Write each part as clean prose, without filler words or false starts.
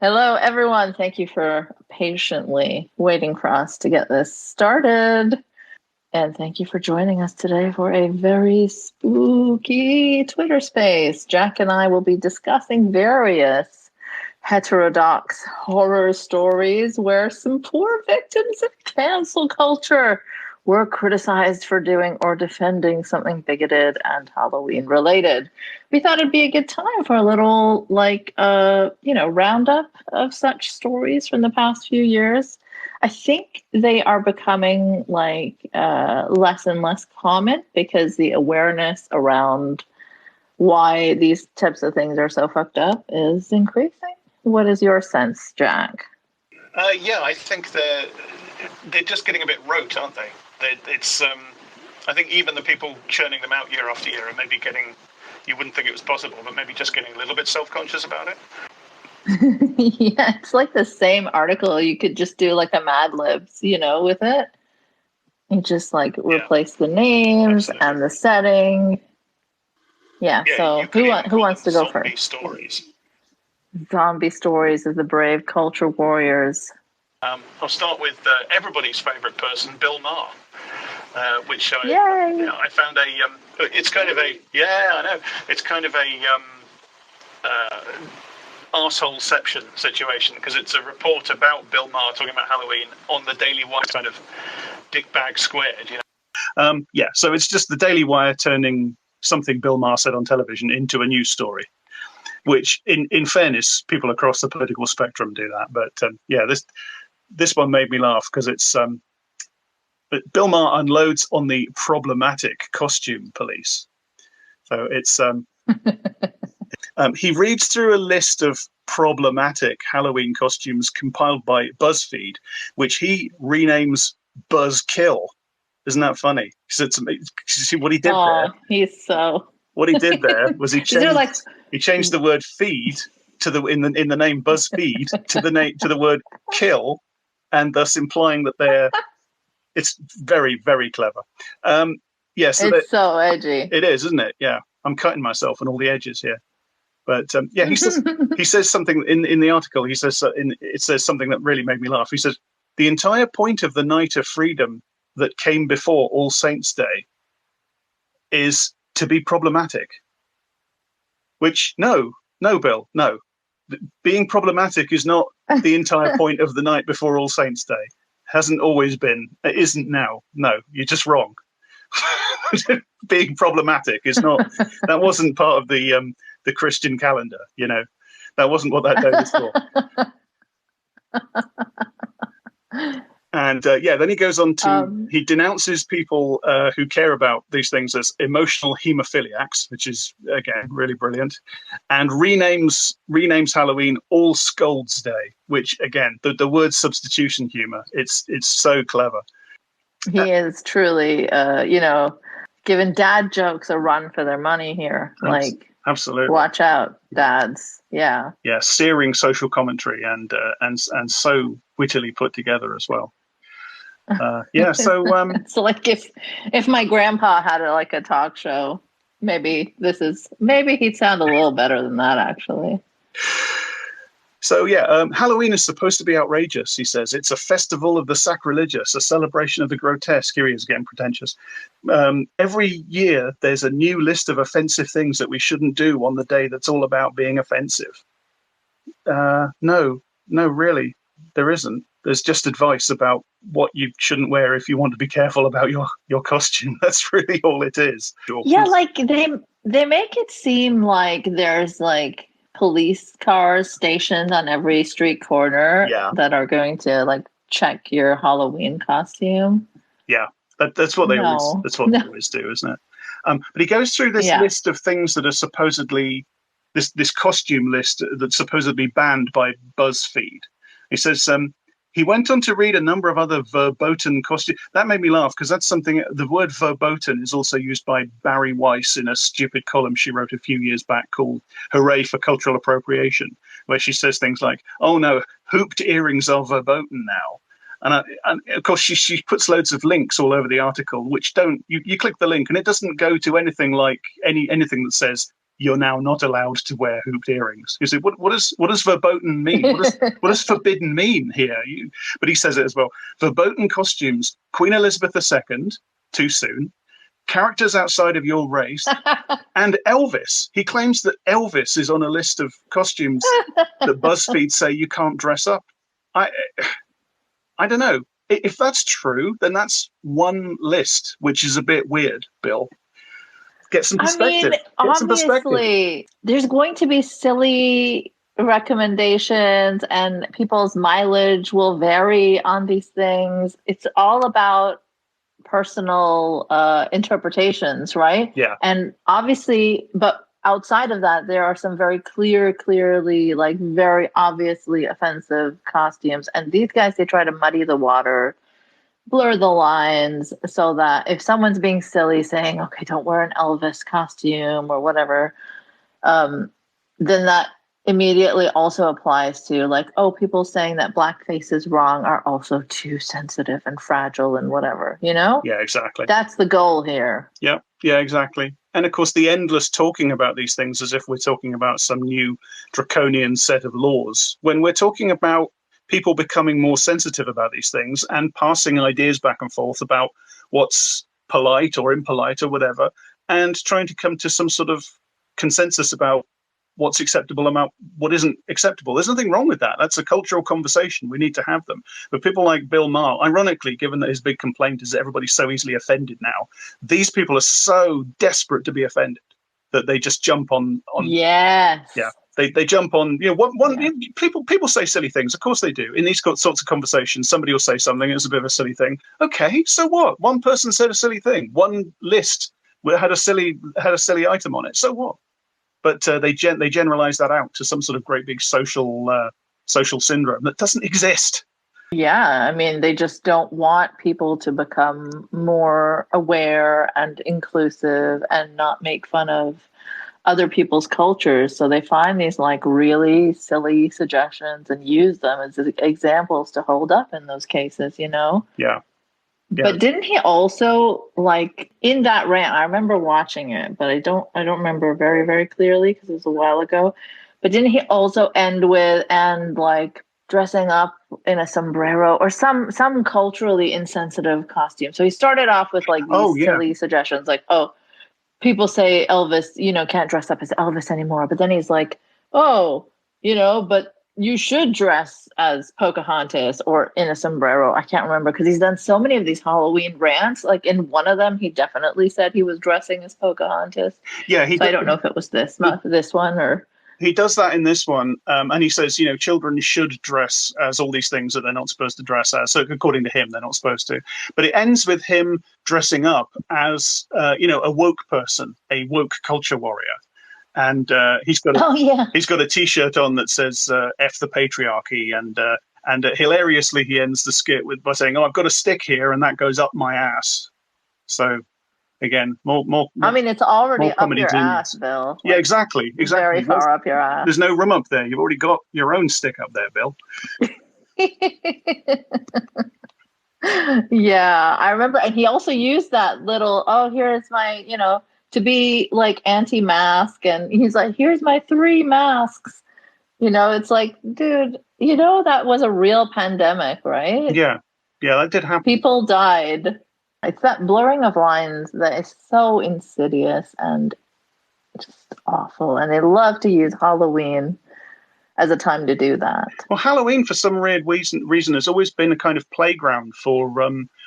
Hello, everyone. Thank you for patiently waiting for us to get this started. And thank you for joining us today for a very spooky Twitter space. Jack and I will be discussing various heterodox horror stories where some poor victims of cancel culture were criticized for doing or defending something bigoted and Halloween related. We thought it'd be a good time for a little roundup of such stories from the past few years. I think they are becoming less and less common because the awareness around why these types of things are so fucked up is increasing. What is your sense, Jack? I think they're just getting a bit rote, aren't they? I think even the people churning them out year after year are maybe getting, you wouldn't think it was possible, but maybe just getting a little bit self-conscious about it. Yeah, it's like the same article. You could just do like a Mad Libs, with it. And just replace the names and the setting. Yeah, so who wants to go first? Stories. Zombie stories of the brave culture warriors. I'll start with everybody's favorite person, Bill Maher, which I found it's kind of a, it's kind of a arseholeception situation, because it's a report about Bill Maher talking about Halloween on the Daily Wire, kind of dickbag squared, so it's just the Daily Wire turning something Bill Maher said on television into a news story, which in fairness, people across the political spectrum do that. But this one made me laugh because it's Bill Maher unloads on the problematic costume police. So it's he reads through a list of problematic Halloween costumes compiled by BuzzFeed, which he renames Buzzkill. Isn't that funny? See what he did there? What he did there was he changed the word feed to in the name BuzzFeed to the word kill, and thus implying that it's very, very clever. It's so edgy. It is, isn't it? Yeah, I'm cutting myself on all the edges here. But he says something in the article. He says it says something that really made me laugh. He says the entire point of the night of freedom that came before All Saints' Day is to be problematic. Which no, Bill, no. Being problematic is not the entire point of the night before All Saints' Day. Hasn't always been. It isn't now. No, you're just wrong. Being problematic is not. That wasn't part of the Christian calendar. That wasn't what that day was for. And then he goes on to he denounces people who care about these things as emotional hemophiliacs, which is again really brilliant, and renames Halloween All Scolds Day, which again the word substitution humor. It's so clever. He is truly giving dad jokes a run for their money here. Absolutely. Watch out, dads. Yeah. Yeah, searing social commentary and so wittily put together as well. So if my grandpa had a talk show, maybe he'd sound a little better than that, actually. So Halloween is supposed to be outrageous, he says. It's a festival of the sacrilegious, a celebration of the grotesque. Here he is again, pretentious. Every year there's a new list of offensive things that we shouldn't do on the day that's all about being offensive. No, really, there isn't. There's just advice about what you shouldn't wear if you want to be careful about your costume. That's really all it is. Yeah, they make it seem like there's police cars stationed on every street corner that are going to check your Halloween costume. Yeah, that's what they always do, isn't it? But he goes through this list of things that are supposedly this costume list that's supposedly banned by BuzzFeed. He says he went on to read a number of other verboten costumes. That made me laugh because that's something. The word verboten is also used by Barry Weiss in a stupid column she wrote a few years back called "Hooray for Cultural Appropriation," where she says things like, "Oh no, hooped earrings are verboten now." And of course, she puts loads of links all over the article, which you click the link and it doesn't go to anything like anything that says you're now not allowed to wear hooped earrings. You say, what does verboten mean? What does forbidden mean here? But he says it as well. Verboten costumes, Queen Elizabeth II, too soon, characters outside of your race, and Elvis. He claims that Elvis is on a list of costumes that BuzzFeed say you can't dress up. I don't know. If that's true, then that's one list, which is a bit weird, Bill. Get some perspective. I mean, obviously, there's going to be silly recommendations and people's mileage will vary on these things. It's all about personal interpretations, right? Yeah. And obviously, but outside of that, there are some very clearly, like very obviously offensive costumes. And these guys, they try to muddy the water, blur the lines so that if someone's being silly saying, okay, don't wear an Elvis costume or whatever, then that immediately also applies to like, oh, people saying that blackface is wrong are also too sensitive and fragile and whatever, you know? Yeah, exactly. That's the goal here. Yeah, exactly. And of course, the endless talking about these things as if we're talking about some new draconian set of laws, when we're talking about people becoming more sensitive about these things and passing ideas back and forth about what's polite or impolite or whatever, and trying to come to some sort of consensus about what's acceptable about what isn't acceptable. There's nothing wrong with that. That's a cultural conversation. We need to have them. But people like Bill Maher, ironically, given that his big complaint is that everybody's so easily offended now, these people are so desperate to be offended that they just jump on. Yes. Yeah. They jump on, people say silly things. Of course they do. In these sorts of conversations, somebody will say something, it's a bit of a silly thing. Okay, so what? One person said a silly thing. One list had a silly item on it. So what? But they generalize that out to some sort of great big social syndrome that doesn't exist. Yeah, I mean, they just don't want people to become more aware and inclusive and not make fun of other people's cultures. So they find these like really silly suggestions and use them as examples to hold up in those cases, you know? Yeah. But didn't he also, like, in that rant, I remember watching it, but I don't remember very, very clearly because it was a while ago. But didn't he also end with like dressing up in a sombrero or some culturally insensitive costume? So he started off with like these silly suggestions, like, oh, people say Elvis, can't dress up as Elvis anymore. But then he's like, oh, but you should dress as Pocahontas or in a sombrero. I can't remember because he's done so many of these Halloween rants. Like in one of them, he definitely said he was dressing as Pocahontas. Yeah, I don't know if it was this one or. He does that in this one, and he says, children should dress as all these things that they're not supposed to dress as. So according to him, they're not supposed to. But it ends with him dressing up as, a woke person, a woke culture warrior. And he's got a T-shirt on that says "F the patriarchy," and hilariously he ends the skit by saying, "Oh, I've got a stick here, and that goes up my ass." So again, more. I mean, it's already up your ass, Bill. Yeah, exactly. Very far up your ass. There's no room up there. You've already got your own stick up there, Bill. Yeah, I remember, and he also used that little, oh, here's my, to be like anti-mask, and he's like, here's my 3 masks. It's like, dude, that was a real pandemic, right? Yeah, that did happen. People died. It's that blurring of lines that is so insidious and just awful. And they love to use Halloween as a time to do that. Well, Halloween, for some weird reason, has always been a kind of playground for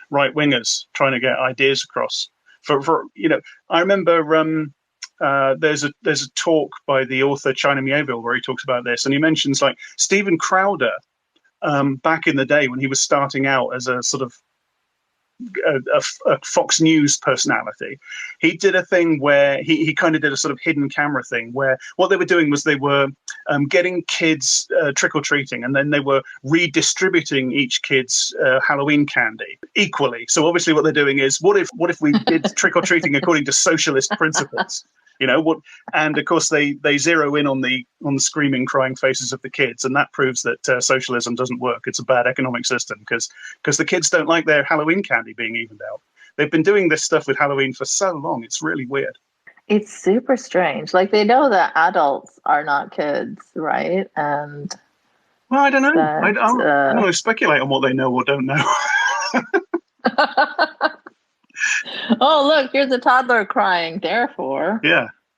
right-wingers trying to get ideas across. I remember there's a talk by the author China Miéville where he talks about this, and he mentions like Steven Crowder back in the day when he was starting out as a sort of a Fox News personality. He did a thing where he kind of did a sort of hidden camera thing where what they were doing was they were getting kids trick-or-treating, and then they were redistributing each kid's Halloween candy equally. So obviously what they're doing is, what if we did trick-or-treating according to socialist principles? And of course they zero in on the screaming, crying faces of the kids, and that proves that socialism doesn't work. It's a bad economic system because the kids don't like their Halloween candy being evened out. They've been doing this stuff with Halloween for so long. It's really weird. It's super strange. Like, they know that adults are not kids, right? And well, I don't know. I don't want to speculate on what they know or don't know. Oh, look, here's a toddler crying. Therefore,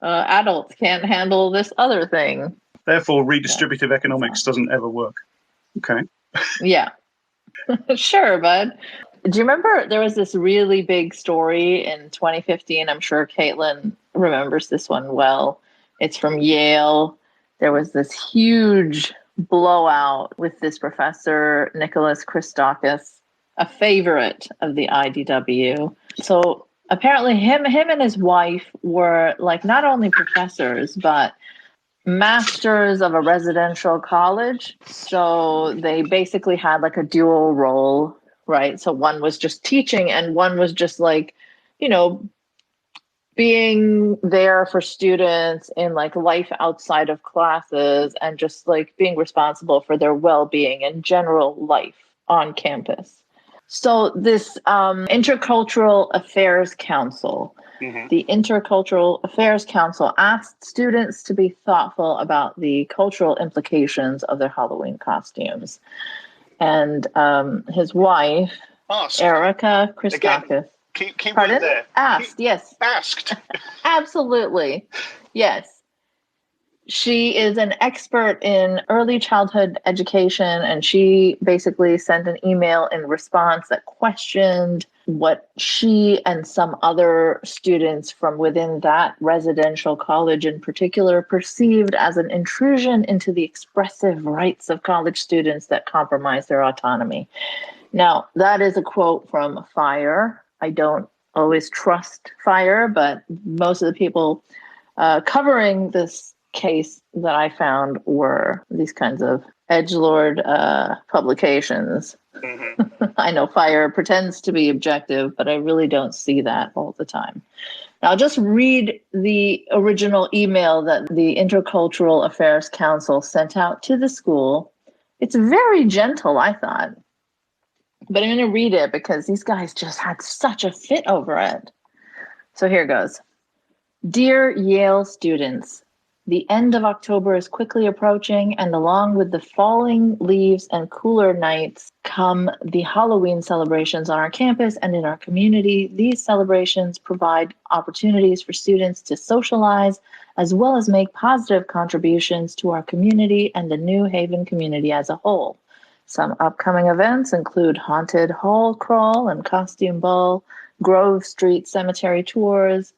adults can't handle this other thing. Therefore, redistributive economics doesn't ever work. Okay. Yeah. Sure, bud. Do you remember there was this really big story in 2015? I'm sure Caitlin remembers this one well. It's from Yale. There was this huge blowout with this professor, Nicholas Christakis, a favorite of the IDW. So apparently him and his wife were like not only professors, but masters of a residential college. So they basically had like a dual role, right? So one was just teaching and one was just like, you know, being there for students in like life outside of classes and just like being responsible for their well-being and general life on campus. So this Intercultural Affairs Council, the Intercultural Affairs Council asked students to be thoughtful about the cultural implications of their Halloween costumes. And his wife, Erika Christakis. Keep right there. Yes. Asked. Absolutely. Yes. She is an expert in early childhood education, and she basically sent an email in response that questioned what she and some other students from within that residential college in particular perceived as an intrusion into the expressive rights of college students that compromise their autonomy. Now, that is a quote from FIRE. I don't always trust FIRE, but most of the people covering this case that I found were these kinds of edgelord publications. I know FIRE pretends to be objective, but I really don't see that all the time. Now, I'll just read the original email that the Intercultural Affairs Council sent out to the school. It's very gentle, I thought. But I'm going to read it because these guys just had such a fit over it. So here goes. Dear Yale students, the end of October is quickly approaching, and along with the falling leaves and cooler nights come the Halloween celebrations on our campus and in our community. These celebrations provide opportunities for students to socialize, as well as make positive contributions to our community and the New Haven community as a whole. Some upcoming events include Haunted Hall Crawl and Costume Ball, Grove Street Cemetery Tours,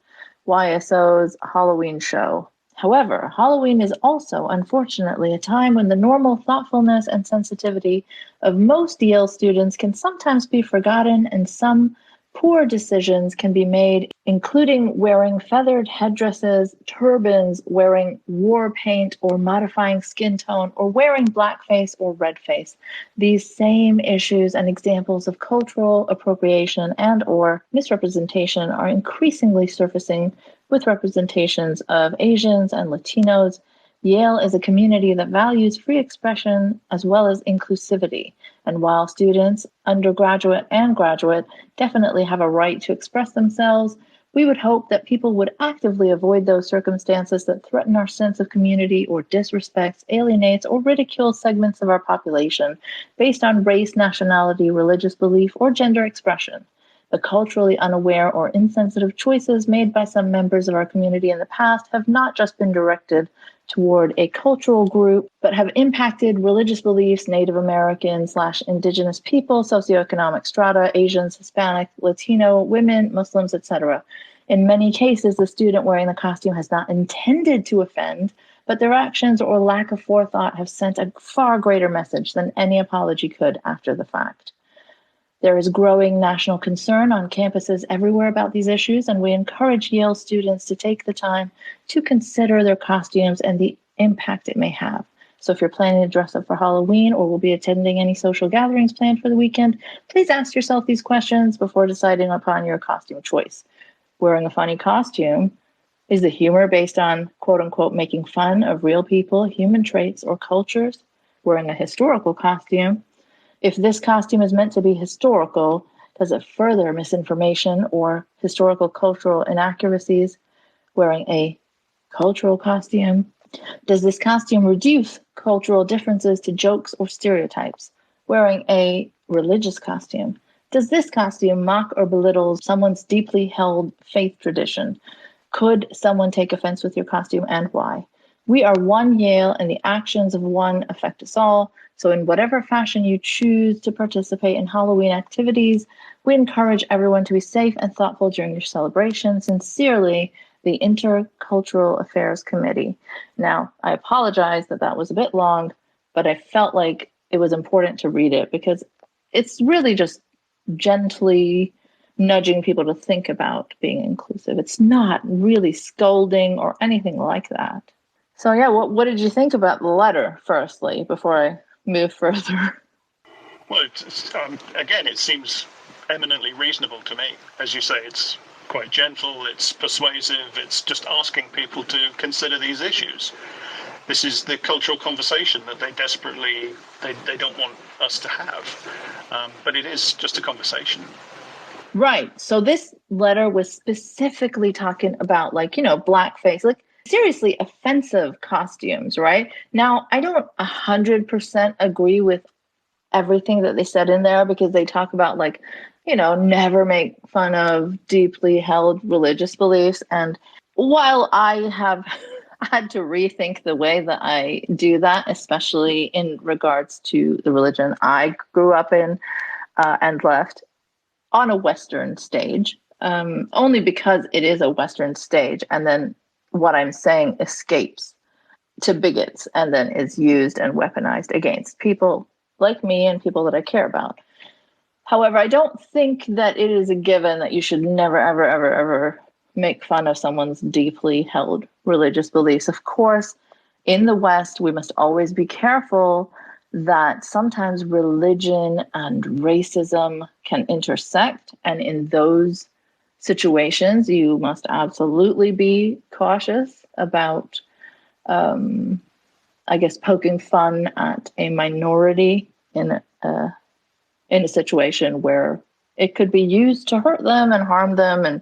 YSO's Halloween Show. However, Halloween is also, unfortunately, a time when the normal thoughtfulness and sensitivity of most Yale students can sometimes be forgotten, and some poor decisions can be made, including wearing feathered headdresses, turbans, wearing war paint or modifying skin tone, or wearing blackface or redface. These same issues and examples of cultural appropriation and or misrepresentation are increasingly surfacing with representations of Asians and Latinos. Yale is a community that values free expression as well as inclusivity. And while students, undergraduate and graduate, definitely have a right to express themselves, we would hope that people would actively avoid those circumstances that threaten our sense of community or disrespects, alienates, or ridicules segments of our population based on race, nationality, religious belief, or gender expression. The culturally unaware or insensitive choices made by some members of our community in the past have not just been directed toward a cultural group, but have impacted religious beliefs, Native American/Indigenous people, socioeconomic strata, Asians, Hispanic, Latino, women, Muslims, etc. In many cases, the student wearing the costume has not intended to offend, but their actions or lack of forethought have sent a far greater message than any apology could after the fact. There is growing national concern on campuses everywhere about these issues, and we encourage Yale students to take the time to consider their costumes and the impact it may have. So if you're planning to dress up for Halloween or will be attending any social gatherings planned for the weekend, please ask yourself these questions before deciding upon your costume choice. Wearing a funny costume, is the humor based on, quote unquote, making fun of real people, human traits, or cultures? Wearing a historical costume, if this costume is meant to be historical, does it further misinformation or historical cultural inaccuracies? wearing a cultural costume? Does this costume reduce cultural differences to jokes or stereotypes? Wearing a religious costume. Does this costume mock or belittle someone's deeply held faith tradition? Could someone take offense with your costume, and why? We are one Yale, and the actions of one affect us all. So in whatever fashion you choose to participate in Halloween activities, we encourage everyone to be safe and thoughtful during your celebration. Sincerely, the Intercultural Affairs Committee. Now, I apologize that that was a bit long, but I felt like it was important to read it because it's really just gently nudging people to think about being inclusive. It's not really scolding or anything like that. So yeah, what did you think about the letter, firstly, before I move further? Well, again, it seems eminently reasonable to me. As you say, it's quite gentle, it's persuasive, it's just asking people to consider these issues. This is the cultural conversation that they desperately, they don't want us to have. But it is just a conversation. Right. So this letter was specifically talking about, like, blackface, like seriously offensive costumes, right? Now, I don't 100% agree with everything that they said in there because they talk about, like, never make fun of deeply held religious beliefs. And while I have had to rethink the way that I do that, especially in regards to the religion I grew up in and left on a Western stage, only because it is a Western stage. And then what I'm saying escapes to bigots and then is used and weaponized against people like me and people that I care about. However, I don't think that it is a given that you should never, ever, ever, ever make fun of someone's deeply held religious beliefs. Of course, in the West, we must always be careful that sometimes religion and racism can intersect. And in those situations, you must absolutely be cautious about, poking fun at a minority in a situation where it could be used to hurt them and harm them and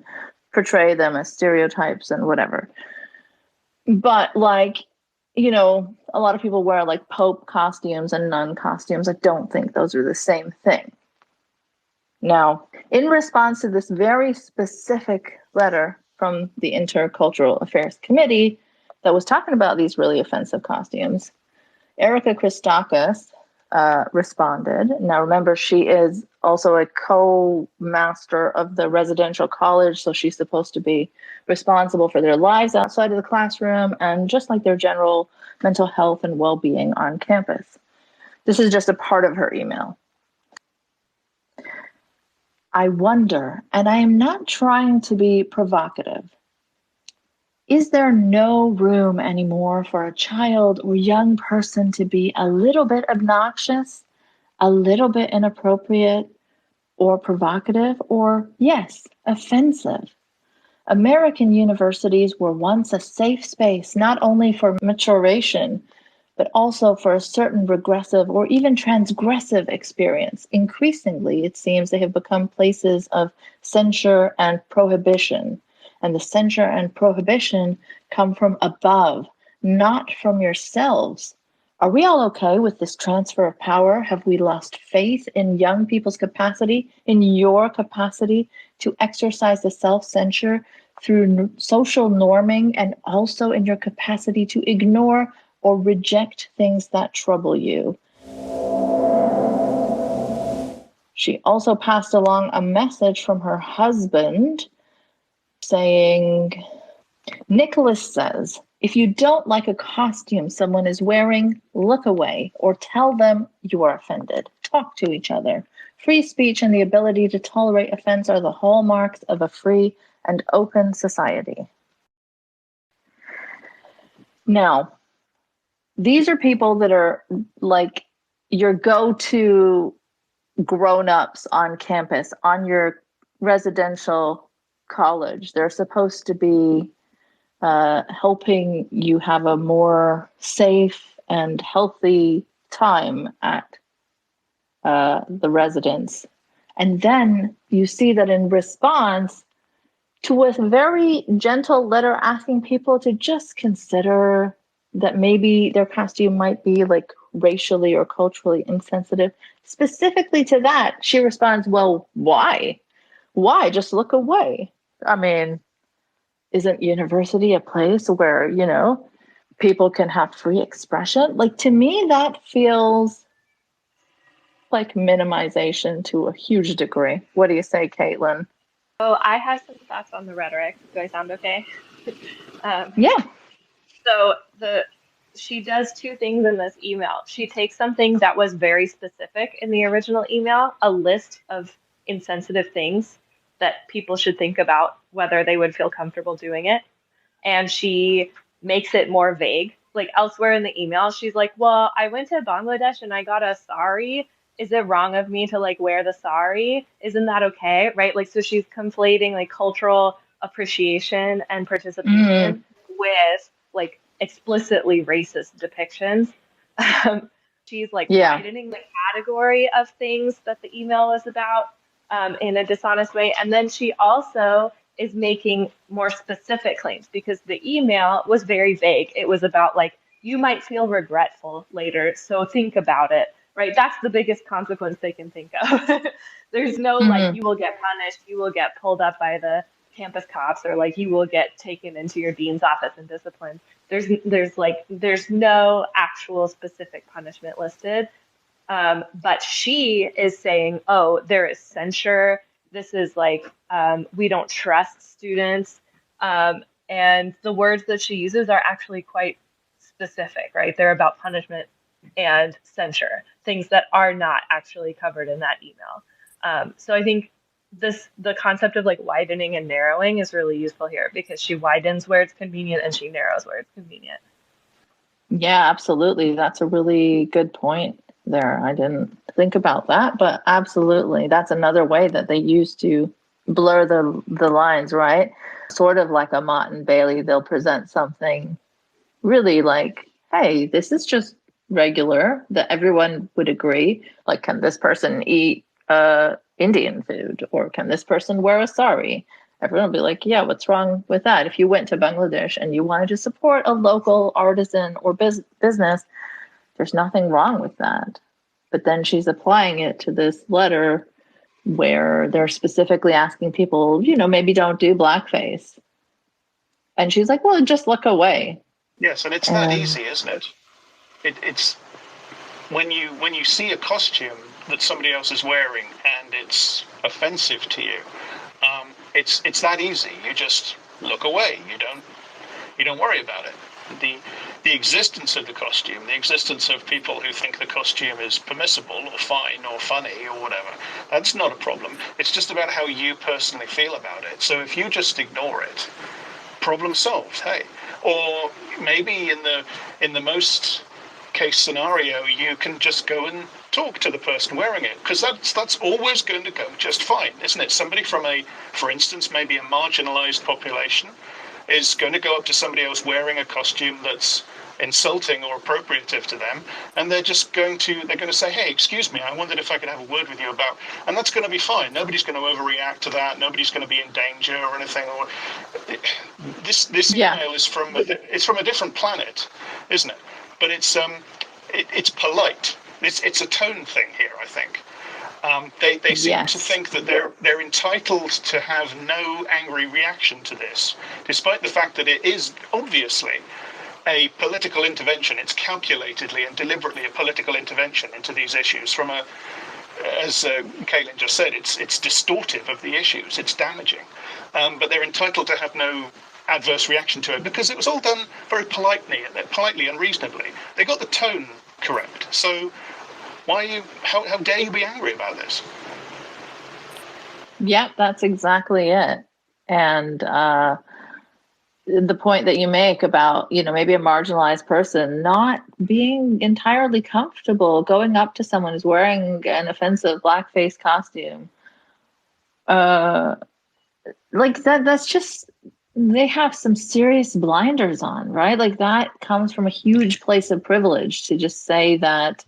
portray them as stereotypes and whatever. But a lot of people wear like Pope costumes and nun costumes. I don't think those are the same thing. Now, in response to this very specific letter from the Intercultural Affairs Committee that was talking about these really offensive costumes, Erika Christakis responded. Now, remember, she is also a co-master of the residential college, so she's supposed to be responsible for their lives outside of the classroom and just like their general mental health and well-being on campus. This is just a part of her email. I wonder, and I am not trying to be provocative, is there no room anymore for a child or young person to be a little bit obnoxious, a little bit inappropriate, or provocative, or, yes, offensive? American universities were once a safe space, not only for maturation, but also for a certain regressive or even transgressive experience. Increasingly, it seems they have become places of censure and prohibition. And the censure and prohibition come from above, not from yourselves. Are we all okay with this transfer of power? Have we lost faith in young people's capacity, in your capacity to exercise the self-censure through social norming, and also in your capacity to ignore or reject things that trouble you? She also passed along a message from her husband saying, Nicholas says, if you don't like a costume someone is wearing, look away or tell them you are offended. Talk to each other. Free speech and the ability to tolerate offense are the hallmarks of a free and open society. Now, these are people that are like your go-to grown-ups on campus, on your residential college. They're supposed to be helping you have a more safe and healthy time at the residence. And then you see that in response, to a very gentle letter asking people to just consider that maybe their costume might be like racially or culturally insensitive. Specifically to that, she responds, well, why? Why? Just look away. I mean, isn't university a place where, you know, people can have free expression? Like, to me, that feels like minimization to a huge degree. What do you say, Caitlin? Oh, I have some thoughts on the rhetoric. Do I sound okay? Yeah. So she does two things in this email. She takes something that was very specific in the original email, a list of insensitive things that people should think about whether they would feel comfortable doing it, and she makes it more vague. Like elsewhere in the email, she's like, well, I went to Bangladesh and I got a sari. Is it wrong of me to like wear the sari? Isn't that okay? Right? Like, so she's conflating like cultural appreciation and participation with like explicitly racist depictions. She's like widening the category of things that the email is about in a dishonest way. And then she also is making more specific claims because the email was very vague. It was about like, you might feel regretful later, so think about it, right? That's the biggest consequence they can think of. There's no like, you will get punished, you will get pulled up by the campus cops, or like you will get taken into your dean's office and disciplined. There's no actual specific punishment listed. But she is saying, oh, there is censure. This is like, we don't trust students. And the words that she uses are actually quite specific, right? They're about punishment and censure, things that are not actually covered in that email. So I think the concept of like widening and narrowing is really useful here, because she widens where it's convenient and she narrows where it's convenient. Yeah, absolutely. That's a really good point there. I didn't think about that, but absolutely. That's another way that they use to blur the lines, right? Sort of like a Mott and Bailey, they'll present something really like, hey, this is just regular, that everyone would agree. Like, can this person eat Indian food, or can this person wear a sari? Everyone will be like, yeah, what's wrong with that? If you went to Bangladesh and you wanted to support a local artisan or business, there's nothing wrong with that. But then she's applying it to this letter where they're specifically asking people, you know, maybe don't do blackface. And she's like, well, just look away. Yes, and it's that easy, isn't it? It's when you see a costume that somebody else is wearing and it's offensive to you, it's that easy. You just look away. You don't worry about it. The existence of the costume, the existence of people who think the costume is permissible or fine or funny or whatever, that's not a problem. It's just about how you personally feel about it. So if you just ignore it, problem solved. Hey, or maybe in the most case scenario, you can just go and talk to the person wearing it, because that's always going to go just fine, isn't it? Somebody from for instance, maybe a marginalized population is going to go up to somebody else wearing a costume that's insulting or appropriative to them, and they're going to say, hey, excuse me, I wondered if I could have a word with you about, and that's going to be fine. Nobody's going to overreact to that. Nobody's going to be in danger or anything. Or this email is from a different planet, isn't it? But it's polite. It's a tone thing here, I think. They seem to think that they're entitled to have no angry reaction to this, despite the fact that it is obviously a political intervention. It's calculatedly and deliberately a political intervention into these issues. As Caitlin just said, it's distortive of the issues. It's damaging, but they're entitled to have no adverse reaction to it because it was all done very politely and reasonably. They got the tone correct. So how dare you be angry about this? Yeah, that's exactly it. And the point that you make about, you know, maybe a marginalized person not being entirely comfortable going up to someone who's wearing an offensive blackface costume, like that's just, they have some serious blinders on, right? Like that comes from a huge place of privilege to just say that,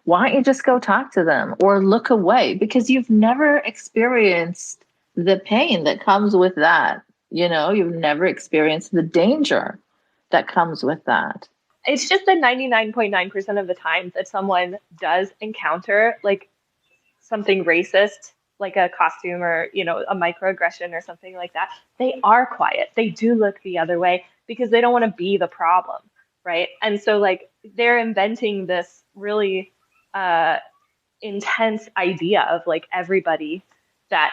why don't you just go talk to them or look away, because you've never experienced the pain that comes with that. You've never experienced the danger that comes with that. It's just that 99.9% of the time that someone does encounter like something racist, like a costume or, a microaggression or something like that, they are quiet. They do look the other way because they don't want to be the problem, right? And so like they're inventing this really intense idea of like everybody that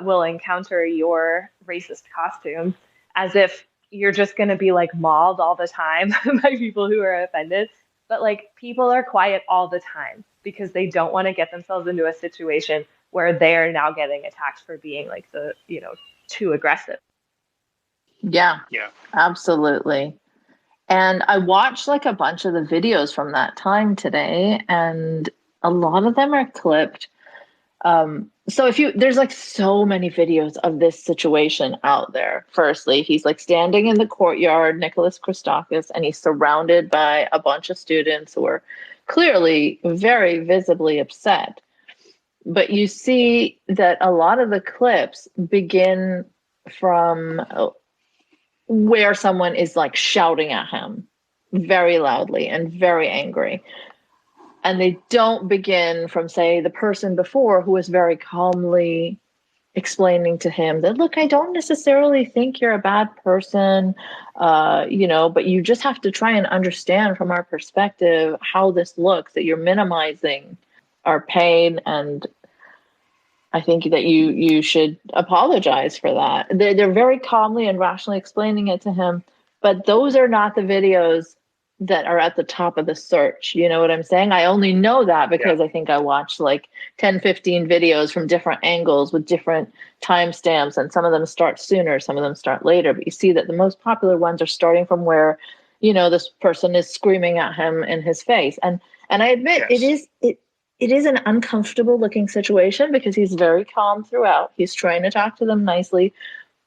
will encounter your racist costume as if you're just going to be like mauled all the time by people who are offended. But like people are quiet all the time because they don't want to get themselves into a situation where they're now getting attacked for being like too aggressive. Yeah, absolutely. And I watched like a bunch of the videos from that time today, and a lot of them are clipped. So there's like so many videos of this situation out there. Firstly, he's like standing in the courtyard, Nicholas Christakis, and he's surrounded by a bunch of students who are clearly very visibly upset. But you see that a lot of the clips begin from where someone is like shouting at him very loudly and very angry. And they don't begin from, say, the person before who was very calmly explaining to him that, look, I don't necessarily think you're a bad person, but you just have to try and understand from our perspective how this looks, that you're minimizing our pain. And I think that you should apologize for that. They're very calmly and rationally explaining it to him, but those are not the videos that are at the top of the search. You know what I'm saying? I only know that because I think I watched like 10, 15 videos from different angles with different timestamps, and some of them start sooner, some of them start later. But you see that the most popular ones are starting from where, this person is screaming at him in his face. And I admit it is an uncomfortable looking situation because he's very calm throughout. He's trying to talk to them nicely.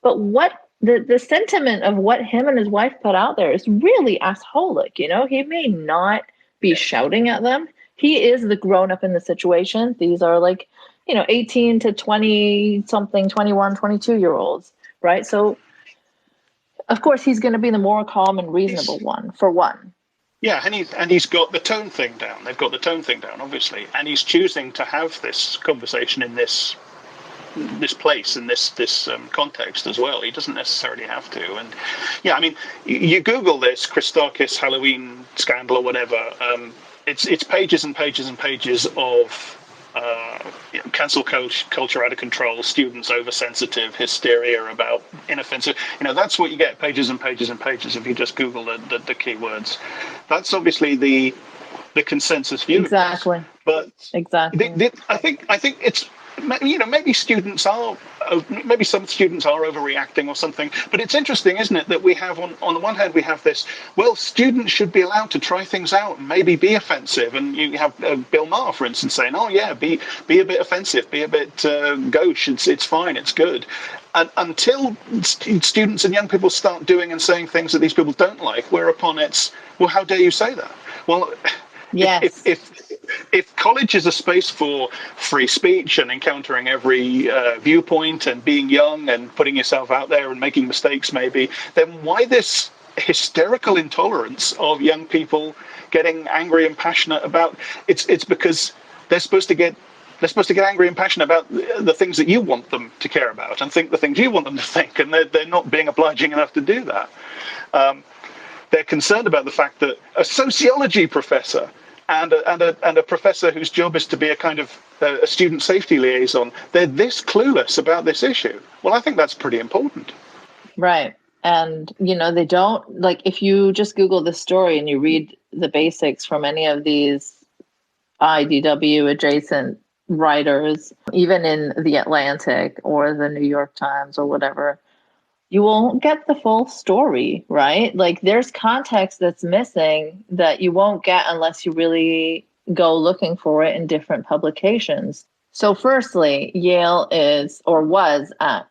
But what the sentiment of what him and his wife put out there is really assholic. He may not be shouting at them. He is the grown up in the situation. These are like, 18 to 20 something, 21, 22-year-olds, right? So of course he's going to be the more calm and reasonable one, for one. Yeah, and he's got the tone thing down. They've got the tone thing down, obviously, and he's choosing to have this conversation in this place, in this context as well. He doesn't necessarily have to. And you Google this Christakis Halloween scandal or whatever. It's pages and pages and pages of cancel culture out of control, students oversensitive, hysteria about inoffensive. That's what you get, pages and pages and pages, if you just Google the keywords. That's obviously the consensus view. Exactly. But exactly. I think it's, maybe some students are overreacting or something, but it's interesting, isn't it, that we have on the one hand we have this, well, students should be allowed to try things out and maybe be offensive, and you have Bill Maher, for instance, saying, oh yeah, be a bit offensive, be a bit gauche, it's fine, it's good. And until students and young people start doing and saying things that these people don't like, whereupon it's, well, how dare you say that? Well, yes. If college is a space for free speech and encountering every viewpoint and being young and putting yourself out there and making mistakes maybe, then why this hysterical intolerance of young people getting angry and passionate about it's because they're supposed to get angry and passionate about the things that you want them to care about and think the things you want them to think, and they're not being obliging enough to do that. They're concerned about the fact that a sociology professor and a professor whose job is to be a kind of a student safety liaison, they're this clueless about this issue. Well, I think that's pretty important. Right. And, they don't, like, if you just Google the story and you read the basics from any of these IDW adjacent writers, even in The Atlantic or the New York Times or whatever, you won't get the full story, right? Like, there's context that's missing that you won't get unless you really go looking for it in different publications. So firstly, Yale is, or was at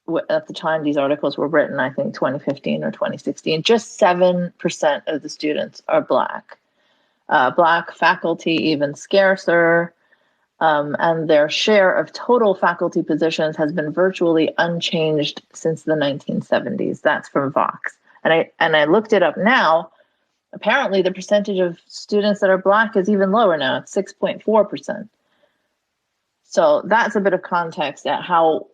the time these articles were written, I think 2015 or 2016, just 7% of the students are Black. Black faculty even scarcer. and their share of total faculty positions has been virtually unchanged since the 1970s. That's from Vox. And I looked it up now. Apparently, the percentage of students that are Black is even lower now, it's 6.4%. So that's a bit of context at how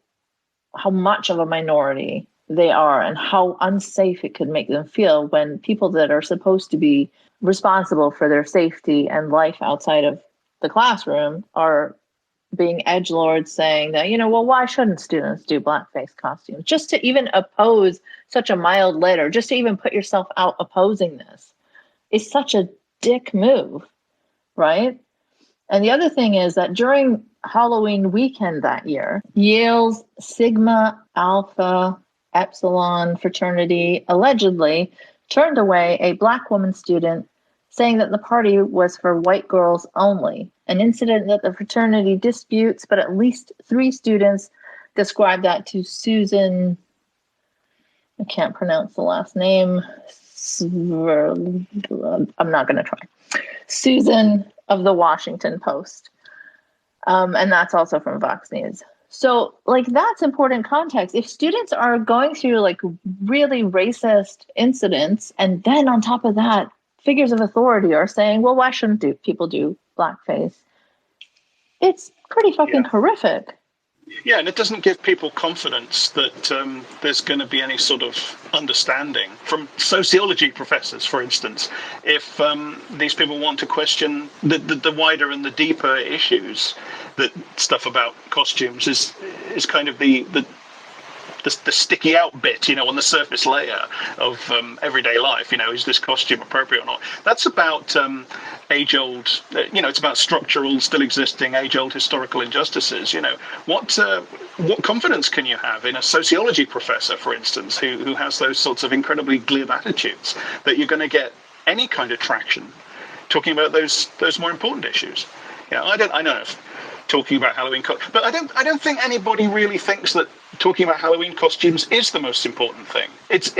much of a minority they are and how unsafe it could make them feel when people that are supposed to be responsible for their safety and life outside of the classroom are being edgelords saying that, well, why shouldn't students do blackface costumes? Just to even oppose such a mild letter, just to even put yourself out opposing this is such a dick move, right? And the other thing is that during Halloween weekend that year, Yale's Sigma Alpha Epsilon fraternity allegedly turned away a Black woman student saying that the party was for white girls only, an incident that the fraternity disputes, but at least 3 students described that to Susan, I can't pronounce the last name, I'm not going to try, Susan of the Washington Post. And that's also from Vox News. So, that's important context. If students are going through, really racist incidents, and then on top of that, figures of authority are saying, well, why shouldn't people do blackface? It's pretty fucking horrific. Yeah, and it doesn't give people confidence that there's going to be any sort of understanding from sociology professors, for instance. If these people want to question the wider and the deeper issues, that stuff about costumes is kind of the sticky out bit, on the surface layer of everyday life. Is this costume appropriate or not? That's about age-old, it's about structural, still existing, age-old historical injustices. What confidence can you have in a sociology professor, for instance, who has those sorts of incredibly glib attitudes, that you're going to get any kind of traction talking about those more important issues? I don't know if talking about Halloween, but I don't think anybody really thinks that talking about Halloween costumes is the most important thing. It's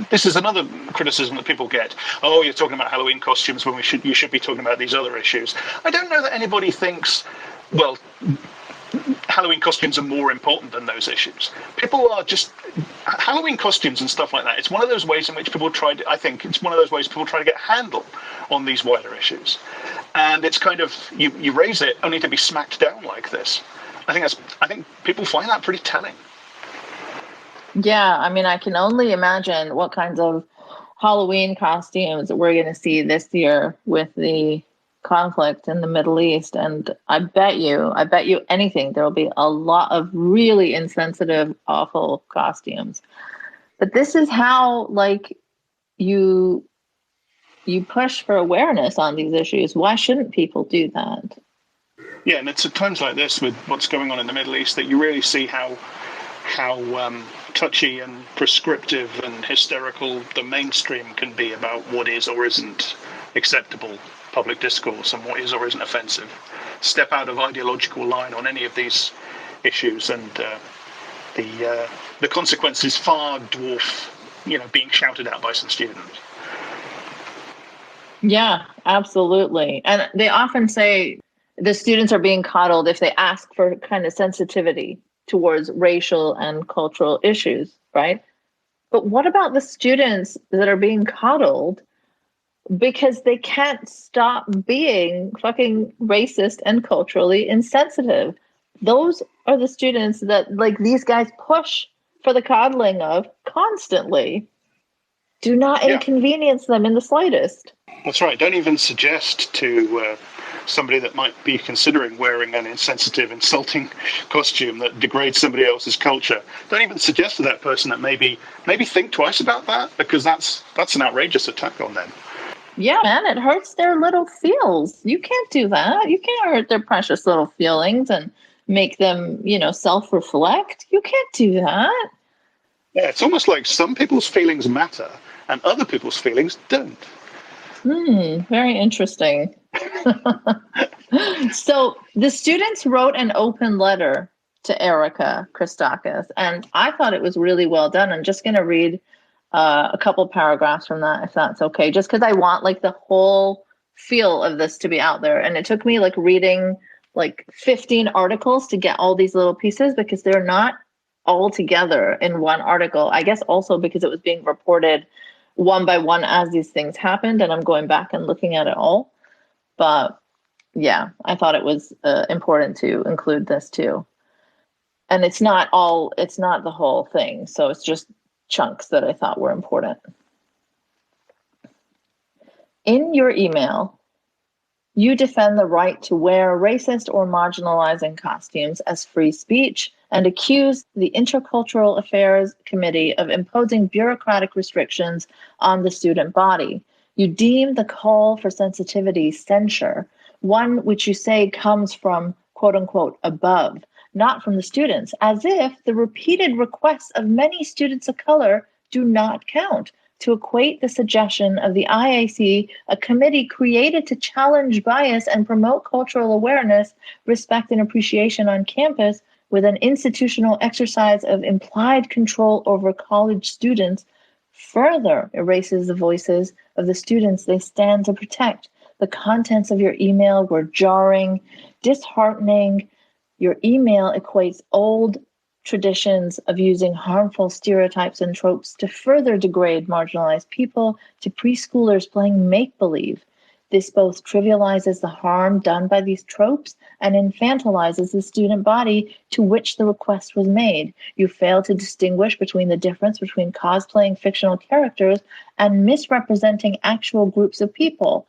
this is another criticism that people get. Oh, you're talking about Halloween costumes when you should be talking about these other issues. I don't know that anybody thinks, well, Halloween costumes are more important than those issues. People are just Halloween costumes and stuff like that. It's one of those ways in which people try to get a handle on these wider issues. And it's kind of, you raise it only to be smacked down like this. I think people find that pretty telling. Yeah, I can only imagine what kinds of Halloween costumes we're going to see this year with the conflict in the Middle East. And I bet you anything, there'll be a lot of really insensitive, awful costumes. But this is how, you push for awareness on these issues. Why shouldn't people do that? Yeah, and it's at times like this with what's going on in the Middle East that you really see how touchy and prescriptive and hysterical the mainstream can be about what is or isn't acceptable public discourse and what is or isn't offensive. Step out of ideological line on any of these issues, and the consequences far dwarf, being shouted at by some students. Yeah, absolutely. And they often say the students are being coddled if they ask for kind of sensitivity towards racial and cultural issues, right? But what about the students that are being coddled because they can't stop being fucking racist and culturally insensitive? Those are the students that, these guys push for the coddling of constantly. Do not inconvenience them in the slightest. That's right. Don't even suggest to somebody that might be considering wearing an insensitive, insulting costume that degrades somebody else's culture. Don't even suggest to that person that maybe think twice about that, because that's an outrageous attack on them. Yeah, man, it hurts their little feels. You can't do that. You can't hurt their precious little feelings and make them, self-reflect. You can't do that. Yeah, it's almost like some people's feelings matter and other people's feelings don't. Very interesting. So the students wrote an open letter to Erika Christakis, and I thought it was really well done. I'm just going to read a couple paragraphs from that, if that's okay, just because I want the whole feel of this to be out there. And it took me reading like 15 articles to get all these little pieces because they're not all together in one article. I guess also because it was being reported one by one as these things happened, and I'm going back and looking at it all. But yeah, I thought it was important to include this too. And it's not the whole thing. So it's just chunks that I thought were important. In your email, you defend the right to wear racist or marginalizing costumes as free speech and accuse the Intercultural Affairs Committee of imposing bureaucratic restrictions on the student body. You deem the call for sensitivity censure, one which you say comes from, quote unquote, above, not from the students, as if the repeated requests of many students of color do not count. To equate the suggestion of the IAC, a committee created to challenge bias and promote cultural awareness, respect, and appreciation on campus, with an institutional exercise of implied control over college students, further erases the voices of the students they stand to protect. The contents of your email were jarring, disheartening. Your email equates old traditions of using harmful stereotypes and tropes to further degrade marginalized people to preschoolers playing make-believe. This both trivializes the harm done by these tropes and infantilizes the student body to which the request was made. You fail to distinguish between the difference between cosplaying fictional characters and misrepresenting actual groups of people.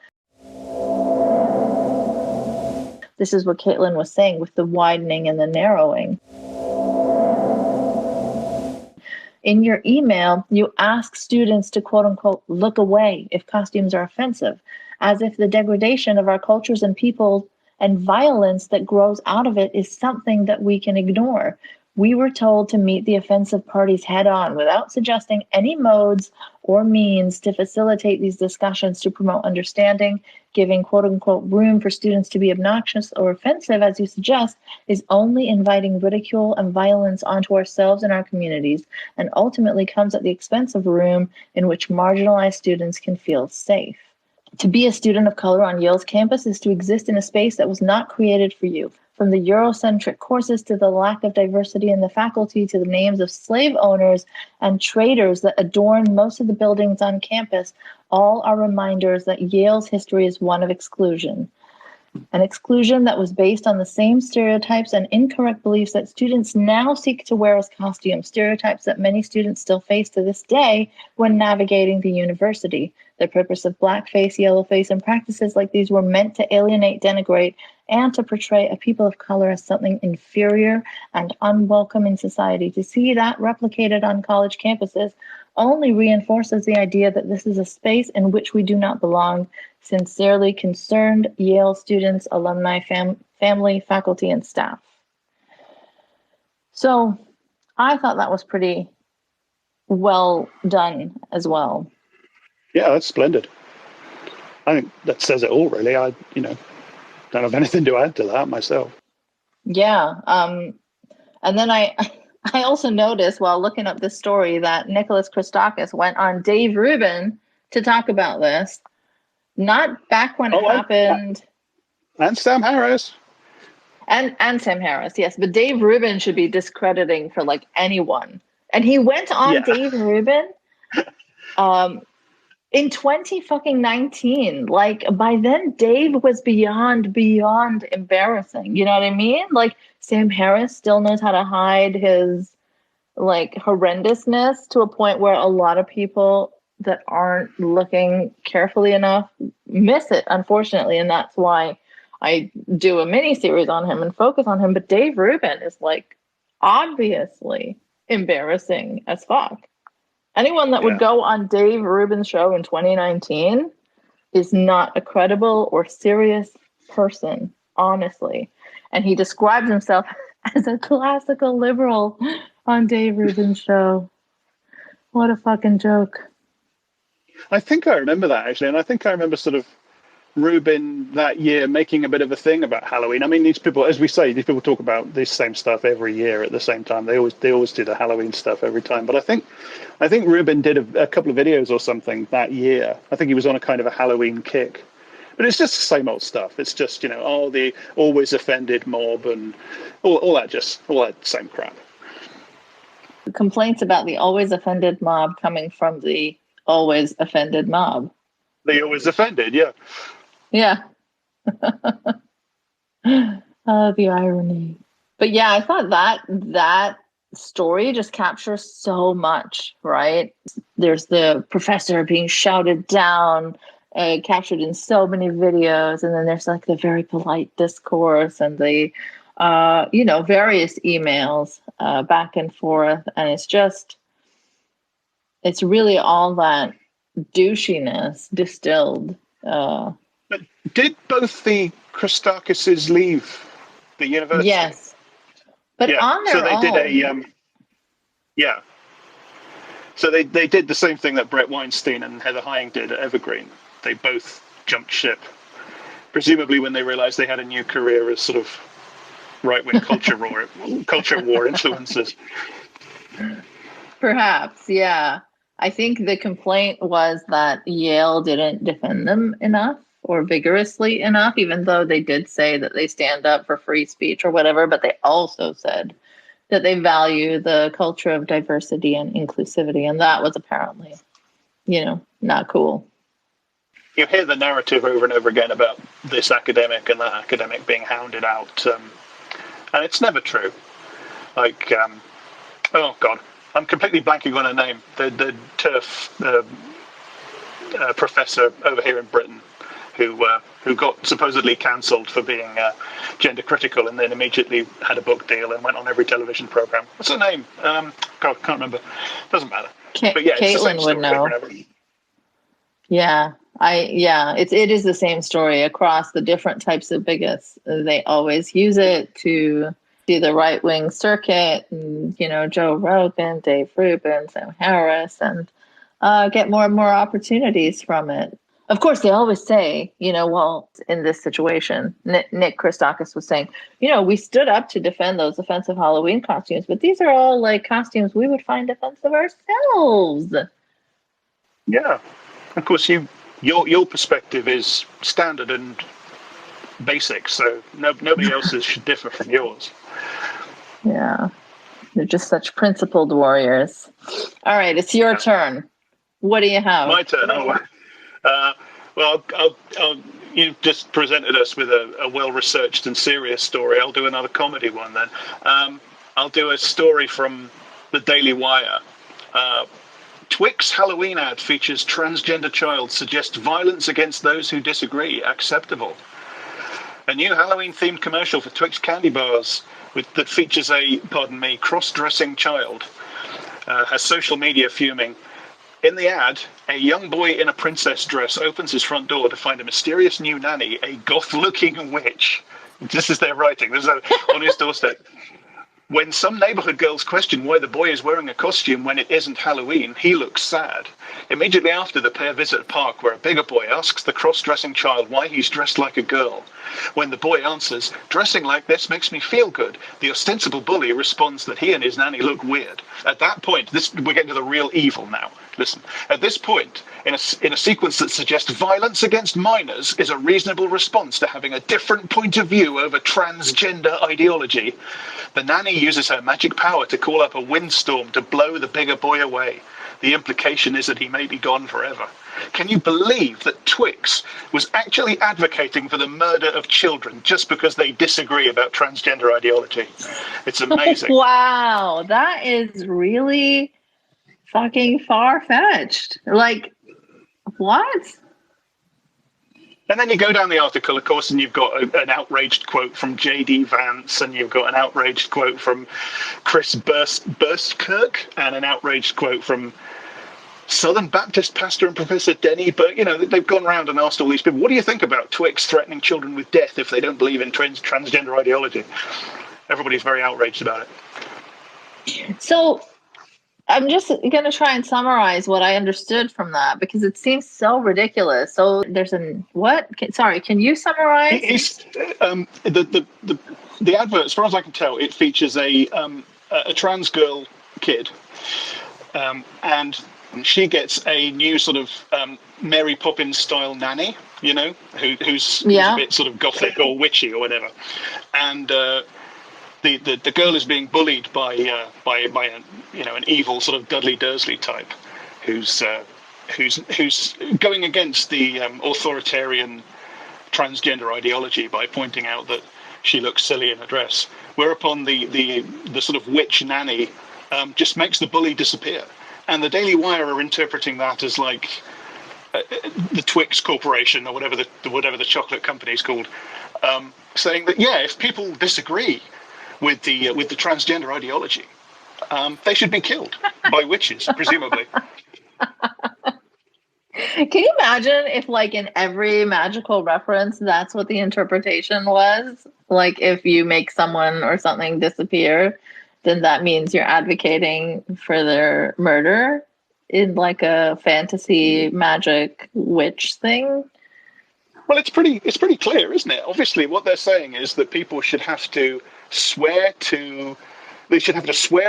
This is what Caitilin was saying with the widening and the narrowing. In your email, you ask students to, quote unquote, look away if costumes are offensive, as if the degradation of our cultures and people and violence that grows out of it is something that we can ignore. We were told to meet the offensive parties head on without suggesting any modes or means to facilitate these discussions to promote understanding. Giving quote unquote room for students to be obnoxious or offensive, as you suggest, is only inviting ridicule and violence onto ourselves and our communities, and ultimately comes at the expense of room in which marginalized students can feel safe. To be a student of color on Yale's campus is to exist in a space that was not created for you. From the Eurocentric courses to the lack of diversity in the faculty to the names of slave owners and traders that adorn most of the buildings on campus, all are reminders that Yale's history is one of exclusion. An exclusion that was based on the same stereotypes and incorrect beliefs that students now seek to wear as costumes, stereotypes that many students still face to this day when navigating the university. The purpose of blackface, yellowface, and practices like these were meant to alienate, denigrate, and to portray a people of color as something inferior and unwelcome in society. To see that replicated on college campuses only reinforces the idea that this is a space in which we do not belong. Sincerely concerned Yale students, alumni, family, faculty, and staff. So I thought that was pretty well done as well. Yeah, that's splendid. I think that says it all, really. I don't have anything to add to that myself. Yeah. And then I also noticed while looking up this story that Nicholas Christakis went on Dave Rubin to talk about this. Not back when it happened. And Sam Harris. And Sam Harris, yes. But Dave Rubin should be discrediting for like anyone. And he went on Dave Rubin in 2019. Like by then, Dave was beyond embarrassing. You know what I mean? Like Sam Harris still knows how to hide his like horrendousness to a point where a lot of people that aren't looking carefully enough miss it, unfortunately. And that's why I do a mini series on him and focus on him. But Dave Rubin is like obviously embarrassing as fuck. Anyone that would go on Dave Rubin's show in 2019 is not a credible or serious person, honestly. And he describes himself as a classical liberal on Dave Rubin's show. What a fucking joke. I think I remember that, actually. And I think I remember sort of Rubin that year making a bit of a thing about Halloween. I mean, these people, as we say, these people talk about this same stuff every year at the same time. They always do the Halloween stuff every time. But I think Rubin did a couple of videos or something that year. I think he was on a kind of a Halloween kick. But it's just the same old stuff. It's just, the always offended mob and all that same crap. Complaints about the always offended mob coming from the always offended mob. The always offended, yeah. Yeah. The irony. But yeah, I thought that story just captures so much, right? There's the professor being shouted down, captured in so many videos, and then there's like the very polite discourse and the various emails back and forth, and it's really all that douchiness distilled. But did both the Christakises leave the university? Yes, but on their own. So they did So they did the same thing that Brett Weinstein and Heather Hangin did at Evergreen. They both jumped ship, presumably when they realized they had a new career as sort of right-wing culture war influencers. Perhaps, yeah. I think the complaint was that Yale didn't defend them enough or vigorously enough, even though they did say that they stand up for free speech or whatever, but they also said that they value the culture of diversity and inclusivity, and that was apparently, not cool. You hear the narrative over and over again about this academic and that academic being hounded out, and it's never true. Like, oh God, I'm completely blanking on her name. The turf professor over here in Britain who got supposedly cancelled for being gender critical and then immediately had a book deal and went on every television program. What's her name? God, can't remember. Doesn't matter. But yeah, Caitlin would know. Yeah, it is the same story across the different types of bigots. They always use it to do the right-wing circuit, and Joe Rogan, Dave Rubin, Sam Harris, and get more and more opportunities from it. Of course, they always say, well, in this situation, Nick Christakis was saying, we stood up to defend those offensive Halloween costumes, but these are all like costumes we would find offensive ourselves. Yeah. Of course, your perspective is standard and basic, so nobody else's should differ from yours. Yeah. They're just such principled warriors. All right, it's your turn. What do you have? My turn. Well, you've just presented us with a well-researched and serious story. I'll do another comedy one then. I'll do a story from the Daily Wire. Twix Halloween ad features transgender child suggests violence against those who disagree acceptable. A new Halloween-themed commercial for Twix candy bars that features a, cross-dressing child has social media fuming. In the ad, a young boy in a princess dress opens his front door to find a mysterious new nanny, a goth-looking witch. This is their writing. This is on his doorstep. When some neighborhood girls question why the boy is wearing a costume when it isn't Halloween, he looks sad. Immediately after, the pair visit a park where a bigger boy asks the cross-dressing child why he's dressed like a girl. When the boy answers, "Dressing like this makes me feel good," the ostensible bully responds that he and his nanny look weird. At that point, we're getting to the real evil now. Listen, at this point, in a sequence that suggests violence against minors is a reasonable response to having a different point of view over transgender ideology, the nanny uses her magic power to call up a windstorm to blow the bigger boy away. The implication is that he may be gone forever. Can you believe that Twix was actually advocating for the murder of children just because they disagree about transgender ideology? It's amazing. Wow, that is really fucking far-fetched. Like, what? And then you go down the article, of course, and you've got an outraged quote from J.D. Vance, and you've got an outraged quote from Chris Burstkirk, and an outraged quote from Southern Baptist pastor and Professor Denny. But, they've gone around and asked all these people, what do you think about Twix threatening children with death if they don't believe in transgender ideology? Everybody's very outraged about it. So I'm just going to try and summarize what I understood from that, because it seems so ridiculous. So there's what? Sorry, can you summarize? The advert, as far as I can tell, it features a trans girl kid, and she gets a new sort of Mary Poppins style nanny, you know, who's a bit sort of gothic or witchy or whatever, and the girl is being bullied by an, you know, an evil sort of Dudley Dursley type, who's going against the authoritarian transgender ideology by pointing out that she looks silly in a dress. Whereupon the sort of witch nanny just makes the bully disappear, and the Daily Wire are interpreting that as like the Twix Corporation or whatever the chocolate company is called, saying that if people disagree with the transgender ideology, they should be killed by witches, presumably. Can you imagine if, like, in every magical reference, that's what the interpretation was? Like, if you make someone or something disappear, then that means you're advocating for their murder in, like, a fantasy magic witch thing? Well, it's pretty clear, isn't it? Obviously, what they're saying is that people should have to swear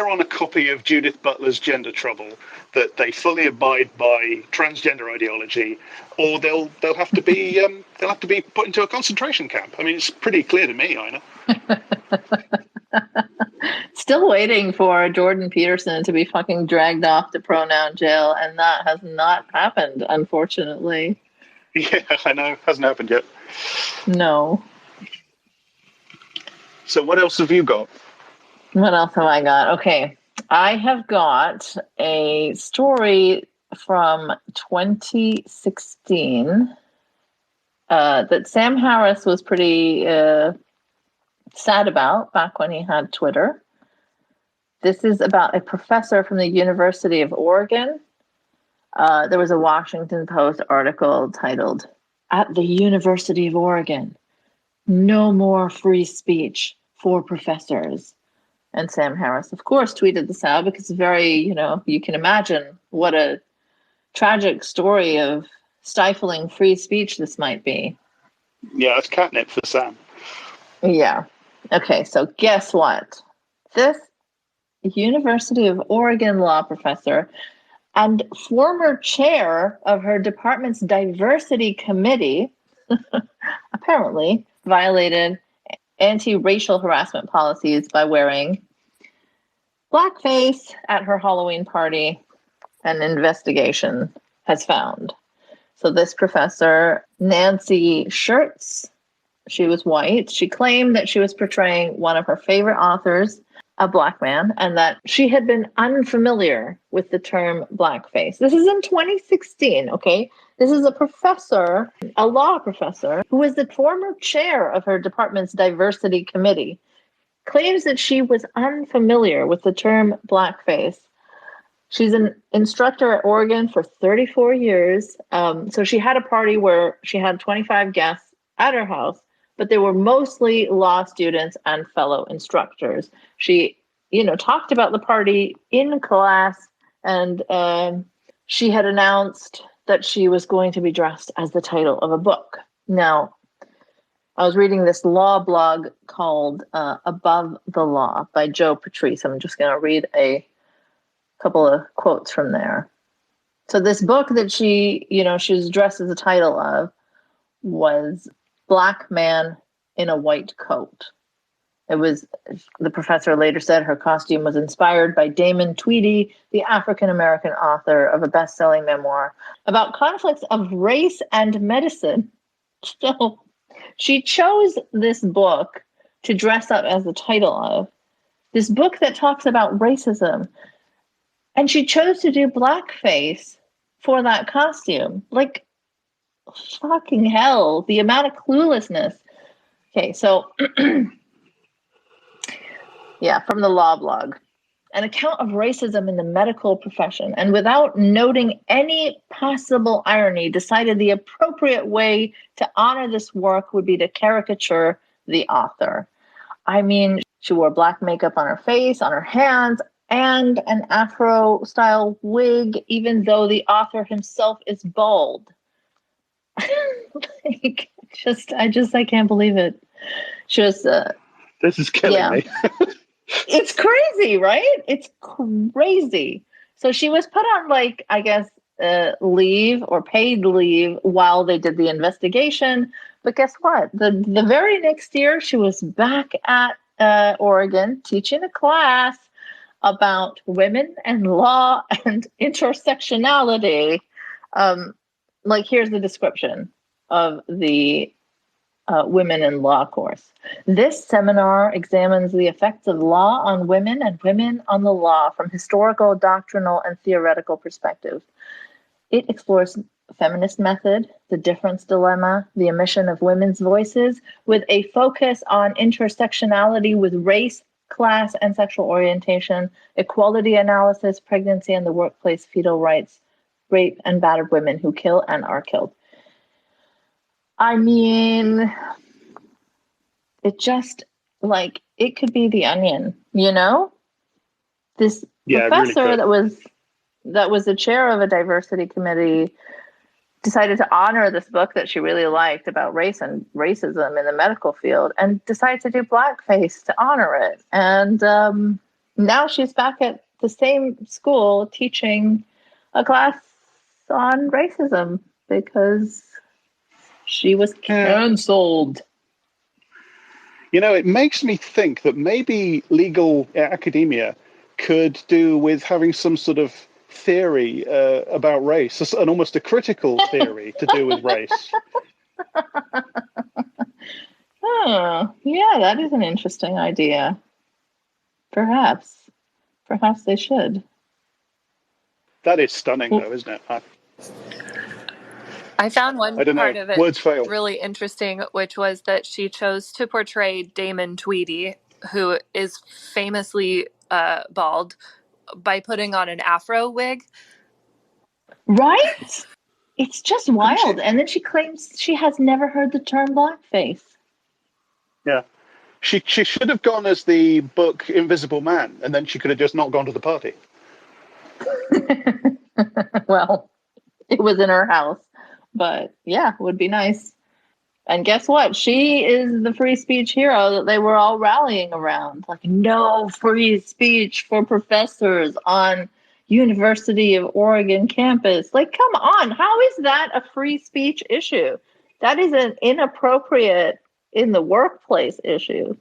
on a copy of Judith Butler's Gender Trouble that they fully abide by transgender ideology, or they'll have to be put into a concentration camp. I mean, it's pretty clear to me, Eiynah. Still waiting for Jordan Peterson to be fucking dragged off to pronoun jail, and that has not happened, unfortunately. Yeah, I know. Hasn't happened yet. No. So what else have you got? What else have I got? Okay. I have got a story from 2016 that Sam Harris was pretty sad about back when he had Twitter. This is about a professor from the University of Oregon. There was a Washington Post article titled, "At the University of Oregon, no more free speech for professors." And Sam Harris, of course, tweeted this out because it's very, you can imagine what a tragic story of stifling free speech this might be. Yeah, it's catnip for Sam. Yeah. Okay, so guess what? This University of Oregon law professor and former chair of her department's diversity committee apparently violated anti-racial harassment policies by wearing blackface at her Halloween party, an investigation has found. So this professor, Nancy Shurtz, she was white. She claimed that she was portraying one of her favorite authors, a black man, and that she had been unfamiliar with the term blackface. This is in 2016, okay? This is a professor, a law professor, who was the former chair of her department's diversity committee, claims that she was unfamiliar with the term blackface. She's an instructor at Oregon for 34 years. So she had a party where she had 25 guests at her house, but they were mostly law students and fellow instructors. She, talked about the party in class, and she had announced that she was going to be dressed as the title of a book. Now, I was reading this law blog called Above the Law by Joe Patrice. I'm just going to read a couple of quotes from there. So this book that she was dressed as the title of was Black Man in a White Coat. It was, the professor later said, her costume was inspired by Damon Tweedy, the African-American author of a best-selling memoir about conflicts of race and medicine. So she chose this book to dress up as the title of, this book that talks about racism. And she chose to do blackface for that costume. Like, fucking hell, the amount of cluelessness. Okay, so, yeah, from the law blog. An account of racism in the medical profession, and without noting any possible irony, decided the appropriate way to honor this work would be to caricature the author. I mean, she wore black makeup on her face, on her hands, and an Afro-style wig, even though the author himself is bald. I can't believe it. Just this is killing me. It's crazy, right? It's crazy. So she was put on, like, I guess, leave or paid leave while they did the investigation. But guess what? The very next year, she was back at Oregon teaching a class about women and law and intersectionality. Here's the description of the Women in Law course. This seminar examines the effects of law on women and women on the law from historical, doctrinal, and theoretical perspectives. It explores feminist method, the difference dilemma, the omission of women's voices, with a focus on intersectionality with race, class, and sexual orientation, equality analysis, pregnancy and the workplace, fetal rights, rape and battered women who kill and are killed. I mean, it just, it could be The Onion, This professor really that was the chair of a diversity committee decided to honor this book that she really liked about race and racism in the medical field and decided to do blackface to honor it. And now she's back at the same school teaching a class on racism because she was canceled. It makes me think that maybe legal academia could do with having some sort of theory about race, and almost a critical theory to do with race. Oh, yeah, that is an interesting idea. Perhaps they should. That is stunning, though, isn't it? I found one part of it really interesting, which was that she chose to portray Damon Tweedy, who is famously bald, by putting on an afro wig. Right? It's just wild. And then she claims she has never heard the term blackface. Yeah. She should have gone as the book Invisible Man, and then she could have just not gone to the party. Well, it was in her house. But yeah, would be nice. And guess what? She is the free speech hero that they were all rallying around. No free speech for professors on University of Oregon campus. Come on. How is that a free speech issue? That is an inappropriate in the workplace issue.